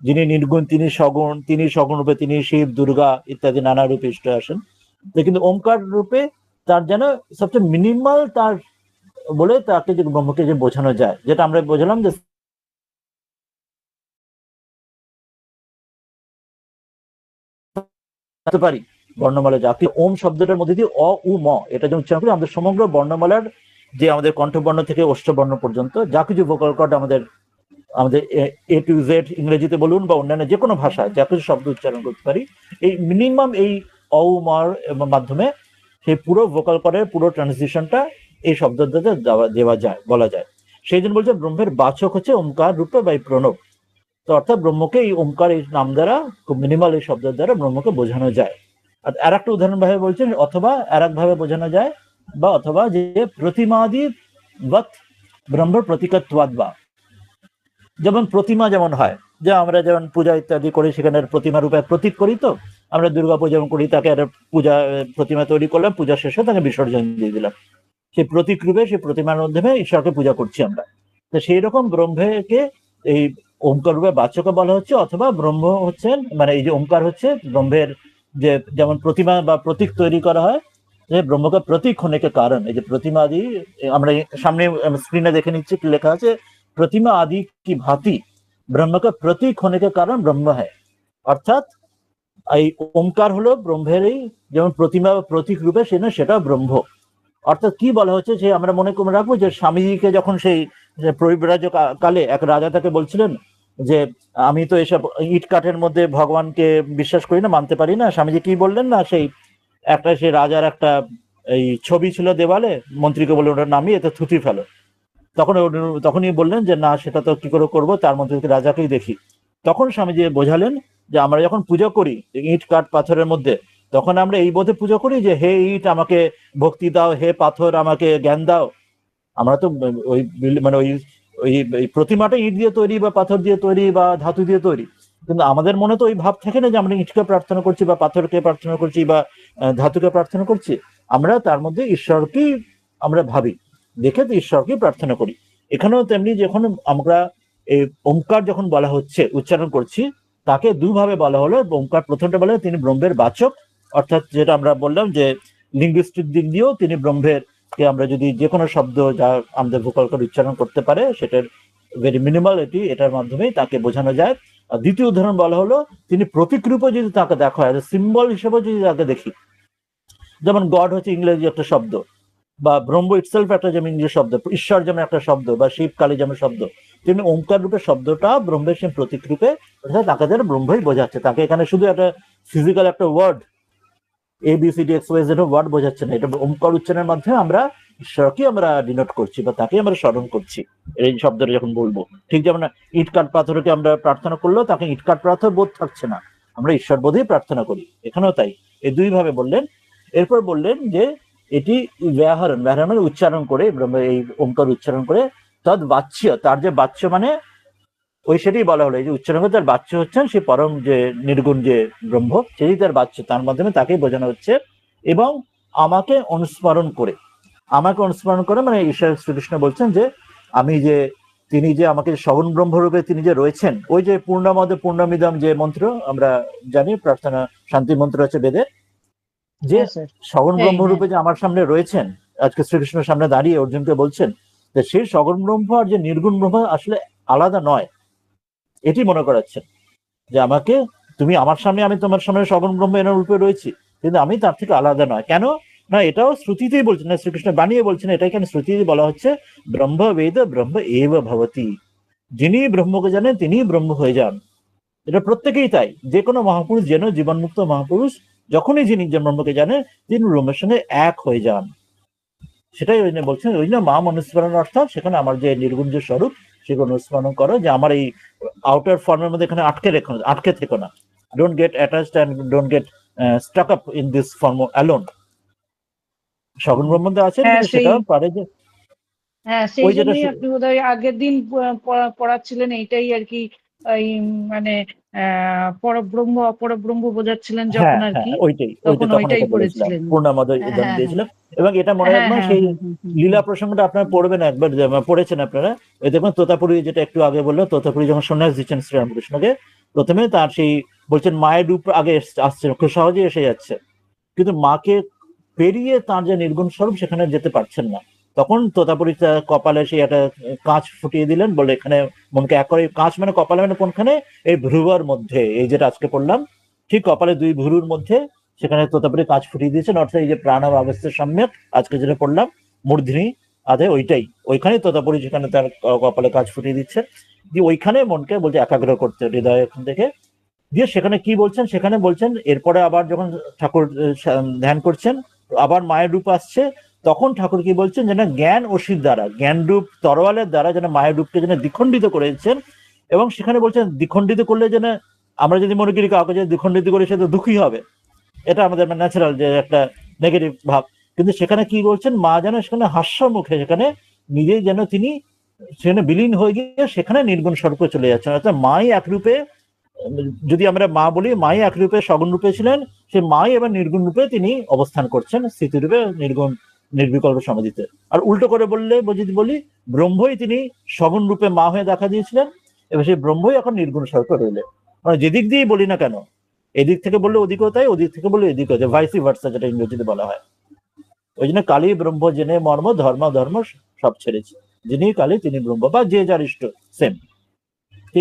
যিনি নির্গুণ, তিনি সগুণ, তিনি সগুণ রূপে তিনি শিব, দুর্গা ইত্যাদি নানা রূপে ইষ্ট আসেন। কিন্তু ওমকার রূপে তার যেন সবচেয়ে মিনিমাল তার বলে তাকে যে ব্রহ্মকে যে বোঝানো যায়, যেটা আমরা বোঝালাম যে পারি বর্ণমালা যাকে ওম শব্দটার মধ্যে দিয়ে অ উ ম এটা যে উচ্চারণ করি, আমাদের সমগ্র বর্ণমালার যে আমাদের কণ্ঠবর্ণ থেকে অষ্টবর্ণ পর্যন্ত যা কিছু ভোকাল কর্ড আমাদের আমাদের A to Z ইংরেজিতে বলুন বা অন্যান্য যে কোনো ভাষায় যা কিছু শব্দ উচ্চারণ করতে পারি, এই মিনিমাম এই অ উ মর মাধ্যমে সেই পুরো ভোকাল কর্ডের পুরো ট্রান্সজিশনটা এই শব্দের দ্বারা দেওয়া যায়, বলা যায়। সেই জন্য বলছে ব্রহ্মের বাচক হচ্ছে ওমকার রূপে বা এই প্রণব। তো অর্থাৎ ব্রহ্মকে এই ওমকার এই নাম দ্বারা, খুব মিনিমাল এই শব্দের দ্বারা ব্রহ্মকে বোঝানো যায়। আর একটা উদাহরণ ভাবে বলছেন, অথবা আর এক ভাবে বোঝানো যায়, বা অথবা যে প্রতিমাদি বৎ ব্রহ্ম প্রতীকত্বাদ বা। যেমন প্রতিমা যেমন হয়, যে আমরা যেমন পূজা ইত্যাদি করি, সেখানে প্রতিমা রূপে প্রতীক করি, তো আমরা দুর্গা পূজা যেমন করি, তাকে একটা পূজা প্রতিমা তৈরি করলাম, পূজা শেষে তাকে বিসর্জন দিয়ে দিলাম, সেই প্রতীক রূপে সেই প্রতিমার মাধ্যমে ঈশ্বরকে পূজা করছি আমরা। তো সেই রকম ব্রহ্মকে এই ওমকার রূপে বাচ্চকে বলা হচ্ছে, অথবা ব্রহ্ম হচ্ছেন মানে এই যে ওমকার হচ্ছে ব্রহ্মের যে যেমন প্রতিমা বা প্রতীক তৈরি করা হয়, যে ব্রহ্মকে প্রতীক होने के कारण, এই যে প্রতিমা আদি আমরা সামনে স্ক্রিনে দেখে নিচ্ছি কি লেখা আছে, प्रतिमा आदि की भांति ब्रह्म का प्रतीक होने के कारण ब्रह्म है। অর্থাৎ এই ওমকার হলো ব্রহ্মেরই যেমন প্রতিমা বা প্রতীক রূপে সেটা ব্রহ্ম। অর্থাৎ কি বলা হচ্ছে, যে আমরা মনে করে রাখবো যে স্বামীজিকে যখন সেই পরিব্রাজ কালে এক রাজা তাকে বলছিলেন যে আমি তো এসব ইট কাঠের মধ্যে ভগবানকে বিশ্বাস করি না, মানতে পারি না, স্বামীজি কি বললেন না, সেই রাজার একটা এই ছবি ছিল দেওয়ালে, মন্ত্রীকে বলে ওটা নামিয়ে এতে থুতি ফেলো। তখনই বললেন যে না, সেটা তো কি করে করবো, তার মধ্যে রাজাকেই দেখি। তখন স্বামীজি বোঝালেন যে আমরা যখন পুজো করি ইট কাঠ পাথরের মধ্যে, তখন আমরা এই বোধে পুজো করি যে হে ইট আমাকে ভক্তি দাও, হে পাথর আমাকে জ্ঞান দাও। আমরা তো ওই মানে ওই ওই ওই প্রতিমাটা ইট দিয়ে তৈরি বা পাথর দিয়ে তৈরি বা ধাতু দিয়ে তৈরি, কিন্তু আমাদের মনে তো ওই ভাব থাকে না যে আমরা ইটকে প্রার্থনা করছি বা পাথরকে প্রার্থনা করছি বা ধাতুকে প্রার্থনা করছি। আমরা তার মধ্যে ঈশ্বরকেই আমরা ভাবি, দেখে তো ঈশ্বরকে প্রার্থনা করি। এখানেও তেমনি যখন আমরা এই ওমকার যখন বলা হচ্ছে, উচ্চারণ করছি, তাকে দুভাবে বলা হলো। ওমকার প্রথমটা বলা হয় তিনি ব্রহ্মের বাচক, অর্থাৎ যেটা আমরা বললাম যে লিঙ্গুইস্টিক দিক দিয়েও তিনি ব্রহ্মের কে আমরা যদি যে কোনো শব্দ যা আমাদের ভোকাল করে উচ্চারণ করতে পারে, সেটার ভেরি মিনিমালিটি, এটার মাধ্যমেই তাকে বোঝানো যায়। আর দ্বিতীয় উদাহরণ বলা হলো তিনি প্রতীক রূপে যদি তাকে দেখা হয়, সিম্বল হিসেবে যদি তাকে দেখি, যেমন গড হচ্ছে ইংরেজি একটা শব্দ, বা ব্রহ্ম ইটসেলফ একটা যেমন ইংরেজি শব্দ, ঈশ্বর যেমন একটা শব্দ, বা শিব কালী যেমন শব্দ, তেমনি ওমকার রূপে শব্দটা ব্রহ্মের সেই প্রতীক রূপে, অর্থাৎ তাকে যেন ব্রহ্মই বোঝাচ্ছে, তাকে এখানে শুধু একটা ফিজিক্যাল একটা ওয়ার্ড ABCD XYZ ওয়ার্ড বোঝাচ্ছে না, এটা ওমকার উচ্চারণের মাধ্যমে আমরা ঈশ্বরকে আমরা ডিনোট করছি বা তাকে আমরা স্মরণ করছি এই শব্দটা যখন বলবো। ঠিক যেমন ইট কাঠ পাথরকে আমরা প্রার্থনা করলেও তাকে ইট কাঠ পাথর বোধ থাকছে না, আমরা ঈশ্বর বোধেই প্রার্থনা করি, এখানেও তাই। এই দুই ভাবে বললেন। এরপর বললেন যে এটি ব্যাহরণ মানে উচ্চারণ করে, এই ওমকার উচ্চারণ করে তদ বাচ্য, তার যে বাচ্য মানে ওই সেটাই বলা হলো, এই যে উচ্চারণ করে তার বাচ্য হচ্ছেন সে পরম যে নির্গুণ যে ব্রহ্ম, সেই তার বাচ্য, তার মাধ্যমে তাকেই বোঝানো হচ্ছে। এবং আমাকে অনুস্মরণ করে মানে ঈশ্বর শ্রীকৃষ্ণ বলছেন যে আমি যে তিনি যে আমাকে সগুণ ব্রহ্মরূপে তিনি যে রয়েছেন, ওই যে পূর্ণমদ পূর্ণমিদম যে মন্ত্র আমরা জানি, প্রার্থনা শান্তি মন্ত্র আছে বেদের, যে সগুণ ব্রহ্মরূপে যে আমার সামনে রয়েছেন, আজকে শ্রীকৃষ্ণের সামনে দাঁড়িয়ে অর্জুনকে বলছেন যে সেই সগুণ ব্রহ্ম আর যে নির্গুণ ব্রহ্ম আসলে আলাদা নয়, এটি মনে করাচ্ছেন যে আমাকে তুমি আমার সামনে, আমি তোমার সামনে সগুণ ব্রহ্ম এর রূপে রয়েছি, কিন্তু আমি তার থেকে আলাদা নয়। কেন না, এটাও শ্রুতিতেই বলছেন না, শ্রীকৃষ্ণ বানিয়ে বলছেন, এটা এখানে শ্রুতিতে বলা হচ্ছে ব্রহ্ম বেদ ব্রহ্ম এব ভবতি, যিনি ব্রহ্মকে জানেন তিনি ব্রহ্ম হয়ে যান। এটা প্রত্যেকেই তাই, যে কোনো মহাপুরুষ যেন জীবনমুক্ত মহাপুরুষ যখনই যিনি যে ব্রহ্মকে জানেন তিনি ব্রহ্মের সঙ্গে এক হয়ে যান। সেটাই ওই জন্য বলছেন, ওই জন্য মাম অনুস্মরণ, অর্থাৎ সেখানে আমার যে নির্গুণ যে স্বরূপ সেগুলো অনুস্মরণ করো, যে আমার এই আউটার ফর্মের মধ্যে এখানে আটকে থেকো না, don't get attached and don't get stuck up in this form alone. সগুণ ব্রহ্ম আছেন, সেটাও পারে যে সেই জন্যই আপনি বোধহয় আগের দিন পড়াচ্ছিলেন এইটাই আর কি, এই মানে পরব্রহ্ম অপরব্রহ্ম বোঝাচ্ছিলেন যখন আর কি, তখন ওইটাই পড়েছিলেন, পূর্ণমদ উদাহরণ দিয়েছিলাম। এবং এটা মনে রাখবেন সেই লীলা প্রসঙ্গটা আপনারা পড়বেন একবার, পড়েছেন আপনারা, এই দেখবেন তোতাপুরী যেটা একটু আগে বললো, তোতাপুরী যখন সন্ন্যাস দিচ্ছেন শ্রীরামকৃষ্ণকে, প্রথমে তার সেই বলছেন মায়ের রূপ আগে আসছে, খুব সহজে এসে যাচ্ছে, কিন্তু মাকে পেরিয়ে তার যে নির্গুণ স্বরূপ সেখানে যেতে পারছেন না। তখন তোতাপুরী কপালে সেই একটা কাঁচ ফুটিয়ে দিলেন, বলে এখানে মনকে এক করে। কাঁচ মানে কপালে মানে কোনখানে, এই ভ্রুবার মধ্যে, এই যেটা আজকে পড়লাম ঠিক কপালে দুই ভ্রুর মধ্যে, সেখানে তোতাপুরী কাঁচ ফুটিয়ে দিয়েছেন, অর্থাৎ এই যে প্রাণব অবস্থার সম্যক আজকে যেটা পড়লাম মূর্ধিনী আদে, ওইটাই ওইখানে তোতাপুরী যেখানে তার কপালে কাঁচ ফুটিয়ে দিচ্ছেন, দিয়ে ওইখানে মনকে বলছে একাগ্র করতে হৃদয় এখান থেকে। দিয়ে সেখানে কি বলছেন, সেখানে বলছেন এরপরে আবার যখন ঠাকুর ধ্যান করছেন আবার মায়ের রূপ আসছে, তখন ঠাকুর কি বলছেন, যেন জ্ঞান অসির দ্বারা, জ্ঞান রূপ তরোয়ালের দ্বারা যেন মায়ের রূপকে যেন দ্বিখণ্ডিত করেছেন। এবং সেখানে বলছেন দ্বিখণ্ডিত করলে যেন, আমরা যদি মনে করি কাউকে যদি দ্বিখণ্ডিত করি সে তো দুঃখী হবে, এটা আমাদের ন্যাচারাল যে একটা নেগেটিভ ভাব, কিন্তু সেখানে কি বলছেন, মা যেন সেখানে হাস্য মুখে সেখানে নিজেই যেন তিনি সেখানে বিলীন হয়ে গিয়ে সেখানে নির্গুণ স্বরূপে চলে যাচ্ছেন। অর্থাৎ মাই এক রূপে, যদি আমরা মা বলি, মাই এক রূপে সগুণ রূপে ছিলেন, সে মাই এবার নির্গুণ রূপে তিনি অবস্থান করছেন স্থিতিরূপে নির্গুণ নির্বিকল্প সমাধিতে। আর উল্টো করে বললে যদি বলি, ব্রহ্মই তিনি সগুণ রূপে মা হয়ে দেখা দিয়েছিলেন, এবার সেই ব্রহ্মই এখন নির্গুণ স্বরূপে রইলেন। মানে যেদিক দিয়েই বলি না কেন, এদিক থেকে বললে ওদিকেও তাই, ওদিক থেকে বললে এদিকেও তাই, ভাইসি ভার্সা যেটা ইংরেজিতে বলা হয়। ওই জন্য কালী ব্রহ্ম জেনে মর্ম, ধর্ম ধর্ম সব ছেড়েছে, যিনি কালী তিনি ব্রহ্ম, বা যে যার ইষ্ট সেম।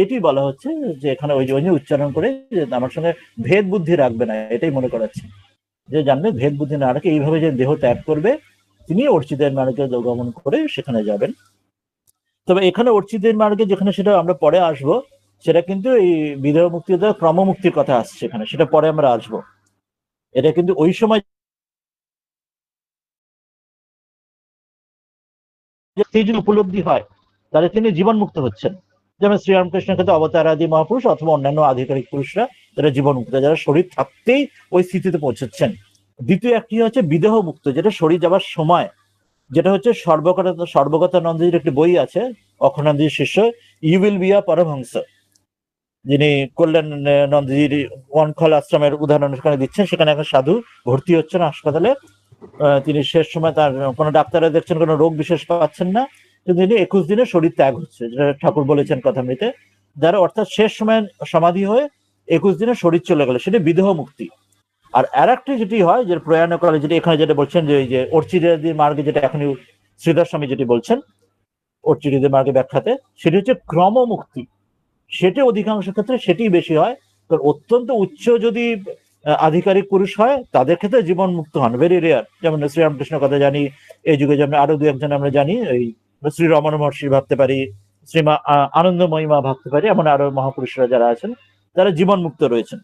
এটি বলা হচ্ছে যে এখানে ওই জন্য উচ্চারণ করে যে আমার সঙ্গে ভেদ বুদ্ধি রাখবে না, এটাই মনে করাচ্ছে, যে জানবে ভেদ বুদ্ধি না রাখে এইভাবে যে দেহ ত্যাগ করবে, তিনি অর্চিতের মার্গে গমন করে সেখানে যাবেন। তবে এখানে অর্চিতের মার্গে যেখানে, সেটা আমরা পরে আসবো, সেটা কিন্তু এই বিদেহ মুক্তি দ্বারা ক্রমমুক্তির কথা আসছে এখানে, সেটা পরে আমরা আসবো। এটা কিন্তু ওই সময় সেই যে উপলব্ধি হয়, তাহলে তিনি জীবন মুক্ত হচ্ছেন। যেমন শ্রীরামকৃষ্ণের ক্ষেত্রে অবতার আদি মহাপুরুষ অথবা অন্যান্য আধিকারিক পুরুষরা, তারা জীবন মুক্ত, যারা শরীর থাকতেই ওই স্থিতিতে পৌঁছচ্ছেন। দ্বিতীয় একটি হচ্ছে বিদেহ মুক্ত, যেটা শরীর যাবার সময়, যেটা হচ্ছে সর্বগতানন্দজির একটি বই আছে, অখণ্ডানন্দজির শিষ্য, you will be a Paramhansa, যিনি কল্যাণানন্দজির ওয়ানখল আশ্রমের উদাহরণ সেখানে দিচ্ছেন। সেখানে একটা সাধু ভর্তি হচ্ছেন হাসপাতালে, তিনি শেষ সময় তার কোনো ডাক্তাররা দেখছেন কোনো রোগ বিশেষ পাচ্ছেন না, কিন্তু তিনি 21 দিনে শরীর ত্যাগ হচ্ছে, যেটা ঠাকুর বলেছেন কথামৃতে, যারা অর্থাৎ শেষ সময় সমাধি হয়ে 21 দিনে শরীর চলে গেল, সেটা বিদেহ মুক্তি। আর আরেকটি যেটি হয়, যে প্রয়াণ কালে, যেটা এখানে যেটা বলছেন যে এই যে অর্চিতাদি মার্গে, যেটা এখন শ্রীধর স্বামী যেটি বলছেন অর্চিতাদি মার্গে ব্যাখ্যাতে, সেটি হচ্ছে ক্রমমুক্তি। সেটি অধিকাংশ ক্ষেত্রে সেটি বেশি হয়, কারণ অত্যন্ত উচ্চ যদি আধিকারিক পুরুষ হয়, তাদের ক্ষেত্রে জীবন মুক্ত হন, ভেরি রেয়ার। যেমন শ্রীরামকৃষ্ণের কথা জানি, এই যুগে যেমন আরো দু একজন আমরা জানি, এই শ্রী রমণ মহর্ষি ভাবতে পারি, শ্রীমা আনন্দময়ী মা ভাবতে পারি, এমন আরো মহাপুরুষরা যারা আছেন, তারা জীবন মুক্ত রয়েছেন।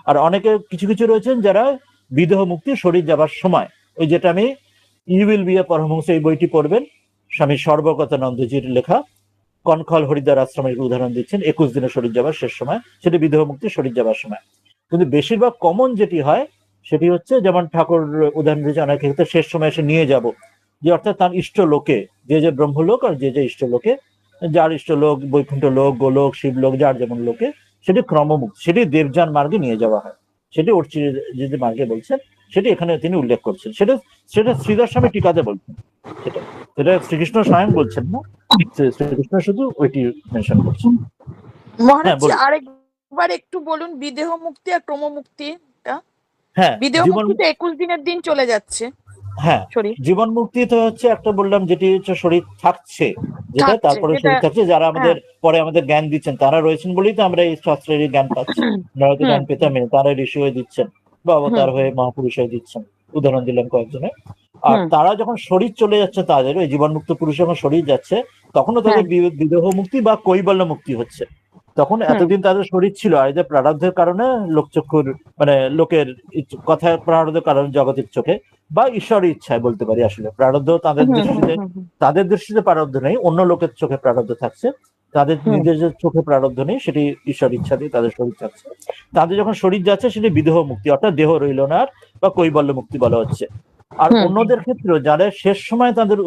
আর অনেকে কিছু কিছু রয়েছেন যারা বিদেহ মুক্তি শরীর যাবার সময়, ওই যেটা আমি you will be a Paramhansa এই বইটি পড়বেন, স্বামী সর্বগতানন্দজির লেখা, কনখল হরিদ্বার আশ্রমের উদাহরণ দিচ্ছেন, 21 দিনে শরীর যাবার শেষ সময়, সেটি বিদেহ মুক্তি শরীর যাবার সময়। কিন্তু বেশিরভাগ কমন যেটি হয়, সেটি হচ্ছে যেমন ঠাকুর উদাহরণ দিয়েছে অনেক ক্ষেত্রে, শেষ সময় এসে নিয়ে যাব, যে অর্থাৎ তার ইষ্ট লোকে, যে যে ব্রহ্মলোক আর যে যে ইষ্ট লোকে, যার ইষ্ট লোক বৈকুণ্ঠ লোক, গোলোক, শিবলোক, যার যেমন লোকে, সেটি ক্রমমুক্ত, সেটি দেবযান মার্গে নিয়ে যাওয়া হয়। সেটি অর্চিত যে মার্গে বলছেন, সেটি এখানে তিনি উল্লেখ করছেন। সেটা সেটা শ্রীধর স্বামী টিকাতে বলছেন, সেটা সেটা শ্রীকৃষ্ণ স্বয়ং বলছেন না, শ্রীকৃষ্ণ শুধু ওইটি মেনশন করছেন। মহারাজ আরেকবার একটু বলুন, বিদেহ মুক্তি আর ক্রমমুক্তিটা। হ্যাঁ, বিদেহ জীবন মুক্তিতে 21 দিনের দিন চলে যাচ্ছে হ্যাঁ, শরীর। জীবন মুক্তি তো হচ্ছে একটা বললাম, যেটি হচ্ছে শরীর থাকছে, যেটা থাকছে, তারপরে যেটা- শরীর থাকছে, যারা আমাদের পরে আমাদের জ্ঞান দিচ্ছেন, তারা রয়েছেন বলেই তো আমরা এই শাস্ত্রের জ্ঞান পাচ্ছি। নয়তো জ্ঞান পেতাম না, তারা ঋষি হয়ে দিচ্ছেন বা অবতার হয়ে মহাপুরুষ হয়ে দিচ্ছেন, উদাহরণ দিলাম কয়েকজনের। আর তারা যখন শরীর চলে যাচ্ছে, তাদের ওই জীবন মুক্ত পুরুষ যখন শরীর যাচ্ছে, তখনও তাদের বিদেহ মুক্তি বা কৈবল্য মুক্তি হচ্ছে। তখন এতদিন তাদের শরীর ছিল, আর যে প্রারব্ধের কারণে লোকচক্ষুর মানে লোকের কথা, প্রারব্ধের কারণে জগতের চোখে বা ঈশ্বরের ইচ্ছায় বলতে পারি, আসলে প্রারব্ধ তাদের দৃষ্টিতে প্রারব্ধ নেই, অন্য লোকের চোখে প্রারব্ধ থাকছে, তাদের নিজেদের চোখে প্রারব্ধ নেই, সেটি ঈশ্বর ইচ্ছা দিয়ে তাদের শরীর থাকছে। তাদের যখন শরীর যাচ্ছে, সেটি বিদেহ মুক্তি, অর্থাৎ দেহ রইল না আর, বা কৈবল্য মুক্তি বলা হচ্ছে। আর অন্যদের ক্ষেত্রে যারা শেষ সময় তাদের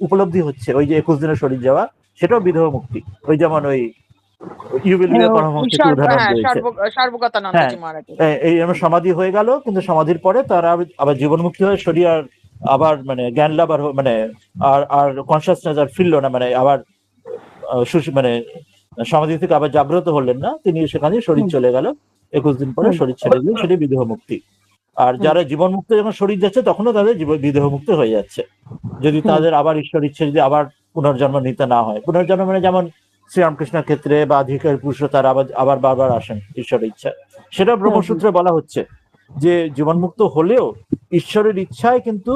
উপলব্ধি হচ্ছে, ওই যে 21 দিনের শরীর যাওয়া, সেটাও বিদেহ মুক্তি। ওই যেমন ওই you will be a Paramhansa উদাহরণ রয়েছে। হ্যাঁ, এই সমাধি হয়ে গেল, কিন্তু সমাধির পরে তারা আবার জীবনমুক্তি হয়ে শরীর আর আবার মানে জ্ঞান লাভ আর মানে আর কনসিয়াসনেস আর ফিরল না, মানে আবার মানে সমাধি থেকে আবার জাগ্রত হলেন না, তিনি সেখানে শরীর চলে গেল, 21 দিন পরে শরীর ছেড়ে দিল, সেটি বিদেহ মুক্তি। আর যারা জীবন মুক্ত যখন শরীর যাচ্ছে, তখনও তাদের বিদেহ মুক্ত হয়ে যাচ্ছে, যদি তাদের আবার ঈশ্বর ইচ্ছে যদি আবার পুনর্জন্ম নিতে না হয়। পুনর্জন্ম মানে যেমন শ্রীরামকৃষ্ণের ক্ষেত্রে বা আধিকার পুরুষ, তারা আবার বারবার আসেন ঈশ্বরের ইচ্ছা। সেটা ব্রহ্মসূত্রে বলা হচ্ছে যে জীবনমুক্ত হলেও ঈশ্বরের ইচ্ছায় কিন্তু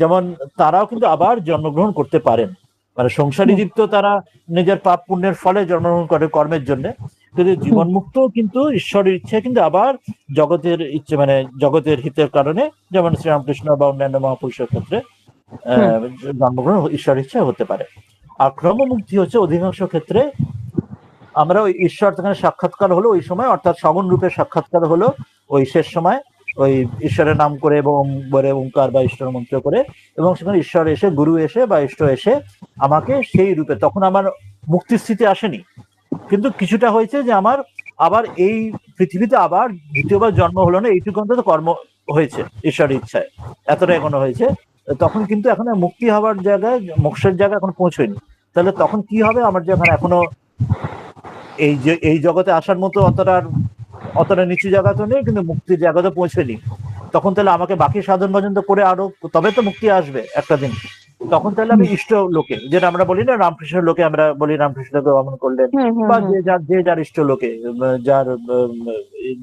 যেমন তারাও কিন্তু আবার জন্মগ্রহণ করতে পারেন, মানে সংসারী জীব তো তারা নিজের পাপ পুণ্যের ফলে জন্মগ্রহণ করে কর্মের জন্য, কিন্তু জীবনমুক্ত কিন্তু ঈশ্বরের ইচ্ছায় কিন্তু আবার জগতের ইচ্ছে মানে জগতের হিতের কারণে, যেমন শ্রীরামকৃষ্ণ বা অন্যান্য মহাপুরুষের ক্ষেত্রে জন্মগ্রহণ ঈশ্বরের ইচ্ছা হতে পারে। আর ক্রমমুক্তি হচ্ছে অধিকাংশ ক্ষেত্রে আমরা ওই ঈশ্বর সেখানে সাক্ষাৎকার হলো ওই সময়, অর্থাৎ সগুণ রূপে সাক্ষাৎকার হলো ওই শেষ সময়, ওই ঈশ্বরের নাম করে এবং বলে ওঙ্কার বা ঈশ্বর মন্ত্র করে, এবং সেখানে ঈশ্বর এসে, গুরু এসে বা ইষ্ট এসে আমাকে সেই রূপে, তখন আমার মুক্তির স্থিতি আসেনি, কিন্তু কিছুটা হয়েছে যে আমার আবার এই পৃথিবীতে আবার দ্বিতীয়বার জন্ম হলো না, এইটুকু অন্তত কর্ম হয়েছে ঈশ্বরের ইচ্ছায়, এতটা এখনো হয়েছে। তখন কিন্তু এখন আর মুক্তি হওয়ার জায়গায়, মোক্ষের জায়গায় এখন পৌঁছয়নি। তাহলে তখন কি হবে, আমার যখন এখনো এই জগতে আসার মতো অতটা নিচু জায়গা তো নেই, কিন্তু মুক্তির জায়গাতে পৌঁছেনি, তখন তাহলে আমাকে বাকি সাধন ভজন তো করে আরো, তবে তো মুক্তি আসবে একটা দিন। তখন তাহলে আমি ইষ্ট লোকে, যেটা আমরা বলি না রামকৃষ্ণের লোকে, আমরা বলি রামকৃষ্ণকে গমন করলেন, বা যে যার ইষ্ট লোকে, যার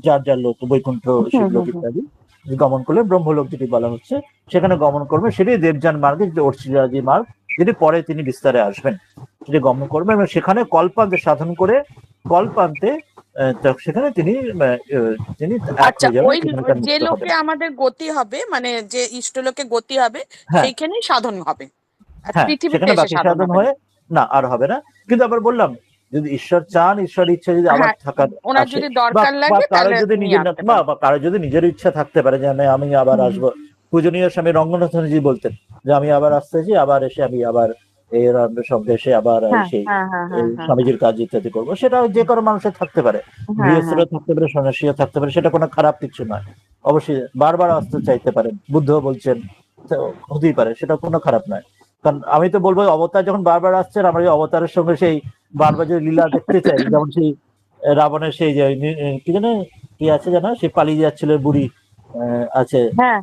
যার যার লোক, বৈকুণ্ঠ, শিবলোক ইত্যাদি গমন করলে, ব্রহ্মলোক যেটি বলা হচ্ছে, সেখানে গমন করবে, সেটি দেবযান মার্গে, যেটি অর্চিরাজি মার্গ, যেটি পরে তিনি বিস্তারে আসবেন, সেটি গমন করবেন, এবং সেখানে কল্পান্তে সাধন করে কল্পান্তে সেখানে তিনি তিনি এক আচ্ছা, হয়ে যাবেন, ওই সেখানে তার যে মুক্ত লোকে হবেন। আমাদের গতি হবে, মানে যে ইষ্টলোকে গতি হবে, হ্যাঁ সেইখানেই সাধন হবে, আর হ্যাঁ, পৃথিবীতে সেখানে এসে বাকি সাধন সাধন হবে না। হয়ে না, আর হবে না। কিন্তু আবার বললাম, যদি ঈশ্বর চান, ঈশ্বর ইচ্ছা যদি আবার হ্যাঁ, থাকার ওনার আসে, যদি বা দরকার বা লাগে কারো তাহলে যদি নিয়ে নিজের আসতে বা পারেন। বা কারো যদি নিজের ইচ্ছা থাকতে পারে যে আমি আবার আসবো, পূজনীয় স্বামী রঙ্গনাথনজি বলতেন যে আমি আবার আসতেছি, আবার এসে আমি আবার এই রামের সঙ্গে এসে আবার হ্যাঁ সেই হ্যাঁ হ্যাঁ এই হ্যাঁ হ্যাঁ স্বামীজির কাজ ইত্যাদি করবো, সেটা যে কোনো মানুষের থাকতে পারে, হ্যাঁ হ্যাঁ। গৃহস্থরও থাকতে পারে, সন্ন্যাসীও থাকতে পারে, সেটা কোনো খারাপ কিছু নয়। অবশ্যই বারবার আসতে চাইতে পারেন, বুদ্ধ বলছেন, তো হতেই পারে, সেটা কোনো খারাপ নয়। কারণ আমি তো বলবো, অবতার যখন বারবার আসছেন, আমরা এই অবতারের সঙ্গে সেই বারবার যে লীলা দেখতে চাই, যেমন সেই রাবণের সেই যে কি জানো, কি আছে জানো, সেই পালিয়ে যাচ্ছিল বুড়ি, আছে, হ্যাঁ,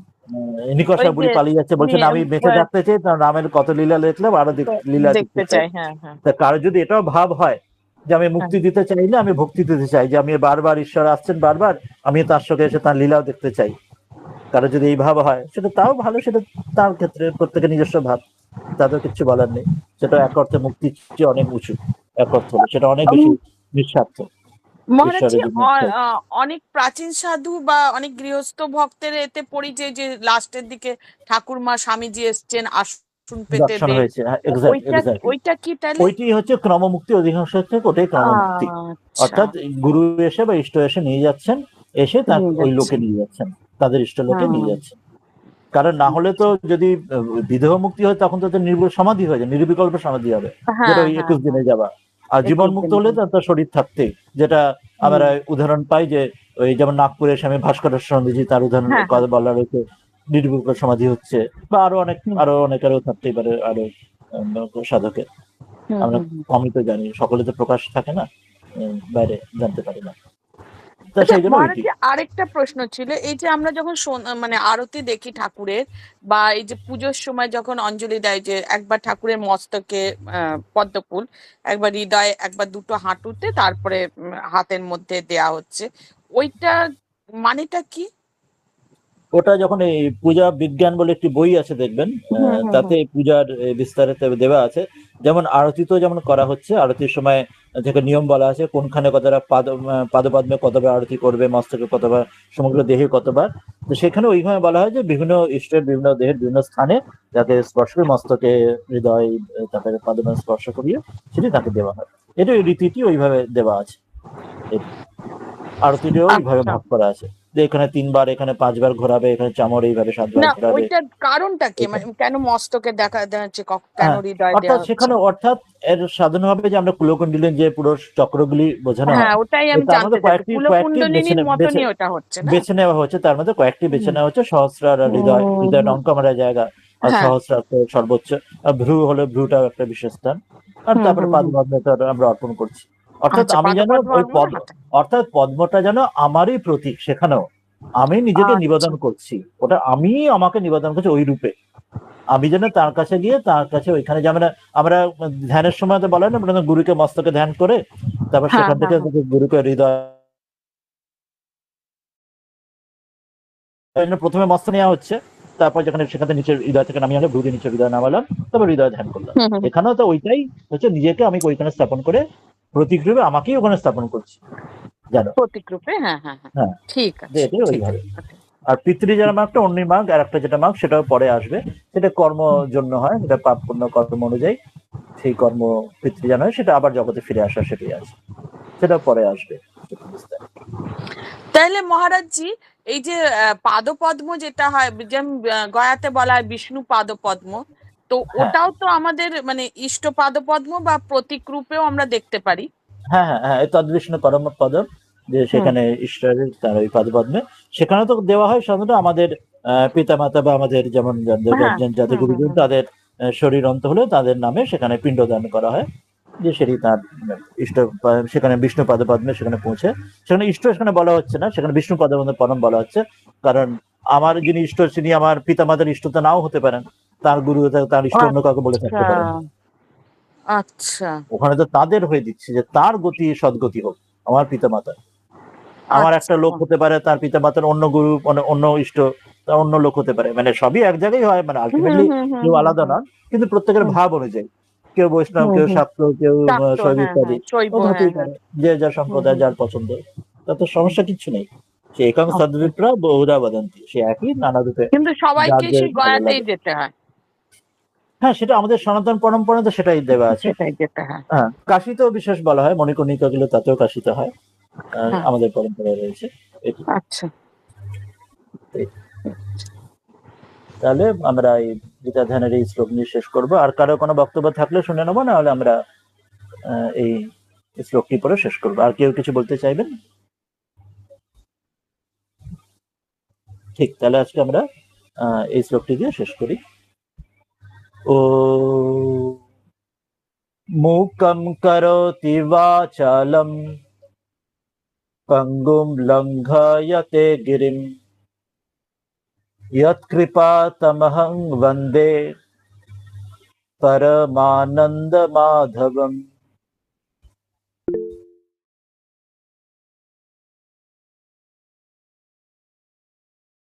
ওই নিকষা যে বুড়ি পালিয়ে যাচ্ছে, বলছেন আমি বেঁচে থাকতে চাই, তার রামের কত লীলা দেখলাম, আরো লীলা দেখতে দেখতে চাই। চাই, হ্যাঁ হ্যাঁ তা কারো যদি এটাও ভাব হয় যে আমি হ্যাঁ। মুক্তি দিতে চাই না, আমি ভক্তি দিতে চাই, যে আমি বারবার ঈশ্বর আসছেন বারবার, আমি তার সঙ্গে এসে তার লীলাও দেখতে চাই, কারো যদি এই ভাব হয়, সেটা তাও ভালো, সেটা তার ক্ষেত্রে প্রত্যেকের নিজস্ব ভাব, তাদের কিছু বলার নেই। সেটা এক অর্থে মুক্তির চেয়ে অনেক উঁচু, এক অর্থ হলো সেটা অনেক বেশি নিঃস্বার্থ, মহারাজজি, ঈশ্বরের জন্য ইচ্ছা। অনেক প্রাচীন সাধু বা অনেক গৃহস্থ ভক্তের এতে পড়ি যে যে লাস্টের দিকে ঠাকুরমা স্বামীজি এসছেন আসন পেতে দর্শন দে, হয়েছে, হ্যাঁ, এক্স্যাক্টলি। ওইটা কি তাহলে? ওইটি হচ্ছে ক্রমমুক্তি, অধিকাংশ ক্ষেত্রে ওটাই ক্রমমুক্তি, আচ্ছা, অর্থাৎ গুরু এসে বা ইষ্ট এসে নিয়ে যাচ্ছেন, এসে তার নিয়ে ওই যাচ্ছে। লোকে নিয়ে যাচ্ছেন, তাদের ইষ্ট লোকে হ্যাঁ নিয়ে যাচ্ছেন। কারণ না হলে তো, যদি বিদেহ মুক্তি হয়, তখন তো নির্ভুল সমাধি হয়ে যায়, নির্বিকল্প সমাধি হবে, যেটা হ্যাঁ ওই হ্যাঁ 21 দিনে যাওয়া। আর জীবন 21 মুক্ত দিন। হলে তার শরীর থাকতেই, যেটা আমরা উদাহরণ পাই, যে ওই যেমন নাগপুরের স্বামী ভাস্করেশ্বর নন্দীজি, তার উদাহরণ হ্যাঁ হ্যাঁ। কথা বলা রয়েছে, নির্বিকল্প সমাধি হচ্ছে, বা আরো অনেকেরও থাকতেই পারে, আরো সাধকের, আমরা কমই তো জানি, সকলে তো প্রকাশ থাকে না, বাইরে জানতে পারি না, তা আচ্ছা সেই জন্য ওইটি। মহারাজজি, আরেকটা প্রশ্ন ছিল, এই যে আমরা যখন মানে আরতি দেখি ঠাকুরের, বা এই যে পুজোর সময় যখন অঞ্জলি দেয়, যে একবার ঠাকুরের মস্তকে পদ্মফুল, একবার হৃদয়ে, একবার দুটো হাঁটুতে, তারপরে হাতের মধ্যে দেয়া হচ্ছে, ওইটা মানেটা কি? ওটা যখন এই পূজা বিজ্ঞান বলে একটি বই আছে, দেখবেন, তাতে পূজার বিস্তারিত দেওয়া আছে। যেমন আরতিতেও যেমন করা হচ্ছে, আরতির সময় থেকে নিয়ম বলা আছে, কোনখানে কতটা পাদপদ্মে কতবার আরতি করবে, মস্তকে কতবার, সমগ্র দেহে কতবার। তো সেখানে ওইভাবে বলা হয় যে বিভিন্ন ইষ্টের বিভিন্ন দেহের বিভিন্ন স্থানে যাকে স্পর্শ করে, মস্তকে, হৃদয়, তারপরে পাদমে স্পর্শ করিয়ে সেটি তাকে দেওয়া হয়। এটা রীতিটি ওইভাবে দেওয়া আছে, আরতিটিও ওইভাবে আচ্ছা, ভাগ করা আছে, যে এখানে 3 বার, এখানে 5 বার ঘোরাবে, এখানে চামর এইভাবে 7 বার না ঘোরাবে। ওইটার কারণটা কি, মানে কেন মস্তকে দেখা দেওয়া হচ্ছে, কেন হ্যাঁ, হৃদয় অর্থাৎ দেওয়া হচ্ছে? সেখানে, অর্থাৎ এর সাধারণ হবে যে আমরা কুলকুণ্ডলিন যে পুরো চক্রগুলি বোঝানো হ্যাঁ, হয়, ওটাই আমি তার জানতে মধ্যে চাইছি, কয়েকটি কুলকুণ্ডলিনীর মতনই ওটা হচ্ছে না? বেছে নেওয়া হচ্ছে, তার মধ্যে কয়েকটি বেছে নেওয়া হচ্ছে, সহস্রার আর হৃদয়, হৃদয় অঙ্ক আমরা জায়গা, আর হ্যাঁ। সহস্রার তো সর্বোচ্চ, আর ভ্রু হলে ভ্রুটাও একটা বিশেষ স্থান, আর তারপরে পাদপদ্মটা আমরা অর্পণ করছি। অর্থাৎ আচ্ছা, আমি যেন ওই অর্থাৎ পদ্মটা যেন আমারই প্রতীক, সেখানেও আমি নিজেকে নিবেদন করছি, ওটা আমি আমাকে নিবেদন করছি ওই রূপে, আমি যেন তার কাছে গিয়ে, তার কাছে ওইখানে, যেমন আমরা ধ্যানের সময় তো বলে না, গুরুকে মস্তকে ধ্যান করে, তারপর সেখান থেকে গুরুকে হৃদয়, প্রথমে মস্ত নেওয়া হচ্ছে, তারপর যেখানে সেখানে নিচের হৃদয় থেকে নামিয়ে আনলে ভ্রু দিয়ে নিচের হৃদয় নামালাম, তারপর হৃদয় ধ্যান করলাম। এখানেও তো ওইটাই হচ্ছে, নিজেকে আমি ওইখানে স্থাপন করে, প্রতীক রূপে আমাকেই ওখানে স্থাপন করছি, জানো, প্রতীক রূপে। হ্যাঁ হ্যাঁ হ্যাঁ, হ্যাঁ, ঠিক যে আছে, এটাই ঠিক ওইভাবে। আছে। আর পিতৃযারা মার্গটা অন্য মার্গ, আর একটা যেটা মার্গ সেটাও পরে আসবে, সেটা কর্ম জন্য হয়, সেটা পাপ পুণ্য কর্ম অনুযায়ী সেই কর্ম পিতৃযান হয়, সেটা আবার জগতে ফিরে আসা, সেটাই আছে, সেটা পরে আসবে। তাহলে মহারাজজি, এই যে পাদপদ্ম যেটা হয়, যেমন গয়াতে বলা হয় বিষ্ণু পাদপদ্ম, তো হ্যাঁ ওটাও তো আমাদের মানে ইষ্ট পাদপদ্ম বা প্রতীক রূপেও আমরা দেখতে পারি। হ্যাঁ হ্যাঁ হ্যাঁ, এই তদ্বিষ্ণু পরম পদম, যে হুম। সেখানে ঈশ্বরের তার ওই পদপদ্মে সেখানে তো দেওয়া হয় সাধারণত আমাদের পিতা মাতা বা আমাদের যেমন যাদের হ্যাঁ। যাদের হুম হুম গুরুজন হুম। তাদের শরীর অন্ত হলে তাদের নামে সেখানে পিণ্ডদান করা হয়, যে সেটি তার ইষ্ট সেখানে বিষ্ণু পদপদ্মে সেখানে পৌঁছে। সেখানে ইষ্ট সেখানে বলা হচ্ছে না, সেখানে বিষ্ণু পদপদ্মে পরম বলা হচ্ছে, কারণ আমার যিনি ইষ্ট তিনি আমার পিতা মাতার ইষ্ট তো নাও হতে পারেন, তার গুরু তার ইষ্ট অন্য কাউকে বলে আচ্ছা থাকতে পারেন। আচ্ছা ওখানে তো তাদের হয়ে দিচ্ছে যে তার গতি সদ্গতি হোক, আমার পিতা মাতা। আমার একটা আচ্ছা। লোক হতে পারে, তার পিতা মাতার অন্য গুরু মানে অন্য ইষ্ট তার অন্য লোক হতে পারে, মানে সবই এক জায়গায় হয়, মানে হুম আলটিমেটলি হুম হুম কেউ হুম আলাদা হুম নন, কিন্তু প্রত্যেকের হুম ভাব অনুযায়ী কেউ বৈষ্ণব, হুম কেউ হুম। শাক্ত, কেউ শাক্ত, শৈব হ্যাঁ ইত্যাদি। হ্যাঁ, শৈব, ও হ্যাঁ হতেই হ্যাঁ। পারে, যে যার হুম সম্প্রদায় হুম যার পছন্দ, তাতে হুম। সমস্যা কিচ্ছু নেই। সে একাং আচ্ছা। সদ্বিপ্রা বহুধা বদন্তি, সে একই নানা রূপে কিন্তু যার সবাইকে যে সেই ভালো গয়াতেই লাগে। যেতে হয়। হ্যাঁ, সেটা আমাদের সনাতন পরম্পরা তো সেটাই দেওয়া আছে। সেটাই যেতে হয়। হ্যাঁ, কাশিতেও বিশেষ বলা হয়, মণিকর্ণিকা গুলো তাতেও কাশিতে হয়, হ্যাঁ। আমাদের পরম্পরায় রয়েছে এটি। আচ্ছা। তাহলে আমরা এই গীতা ধ্যানের এই শ্লোক নিয়ে শেষ করবো, আর কারো কোনো বক্তব্য থাকলে শুনে নেবো, না হলে আমরা এই শ্লোকটি পরে শেষ করবো। আর কেউ কিছু বলতে চাইবেন? ঠিক, তাহলে আজকে আমরা এই শ্লোকটি দিয়ে শেষ করি। ও মূকং করোতি বাচালম পঙ্গুম লঙ্ঘয়তে গিরিম यत्कृपातमहं वन्दे परमानन्दमाधवम्।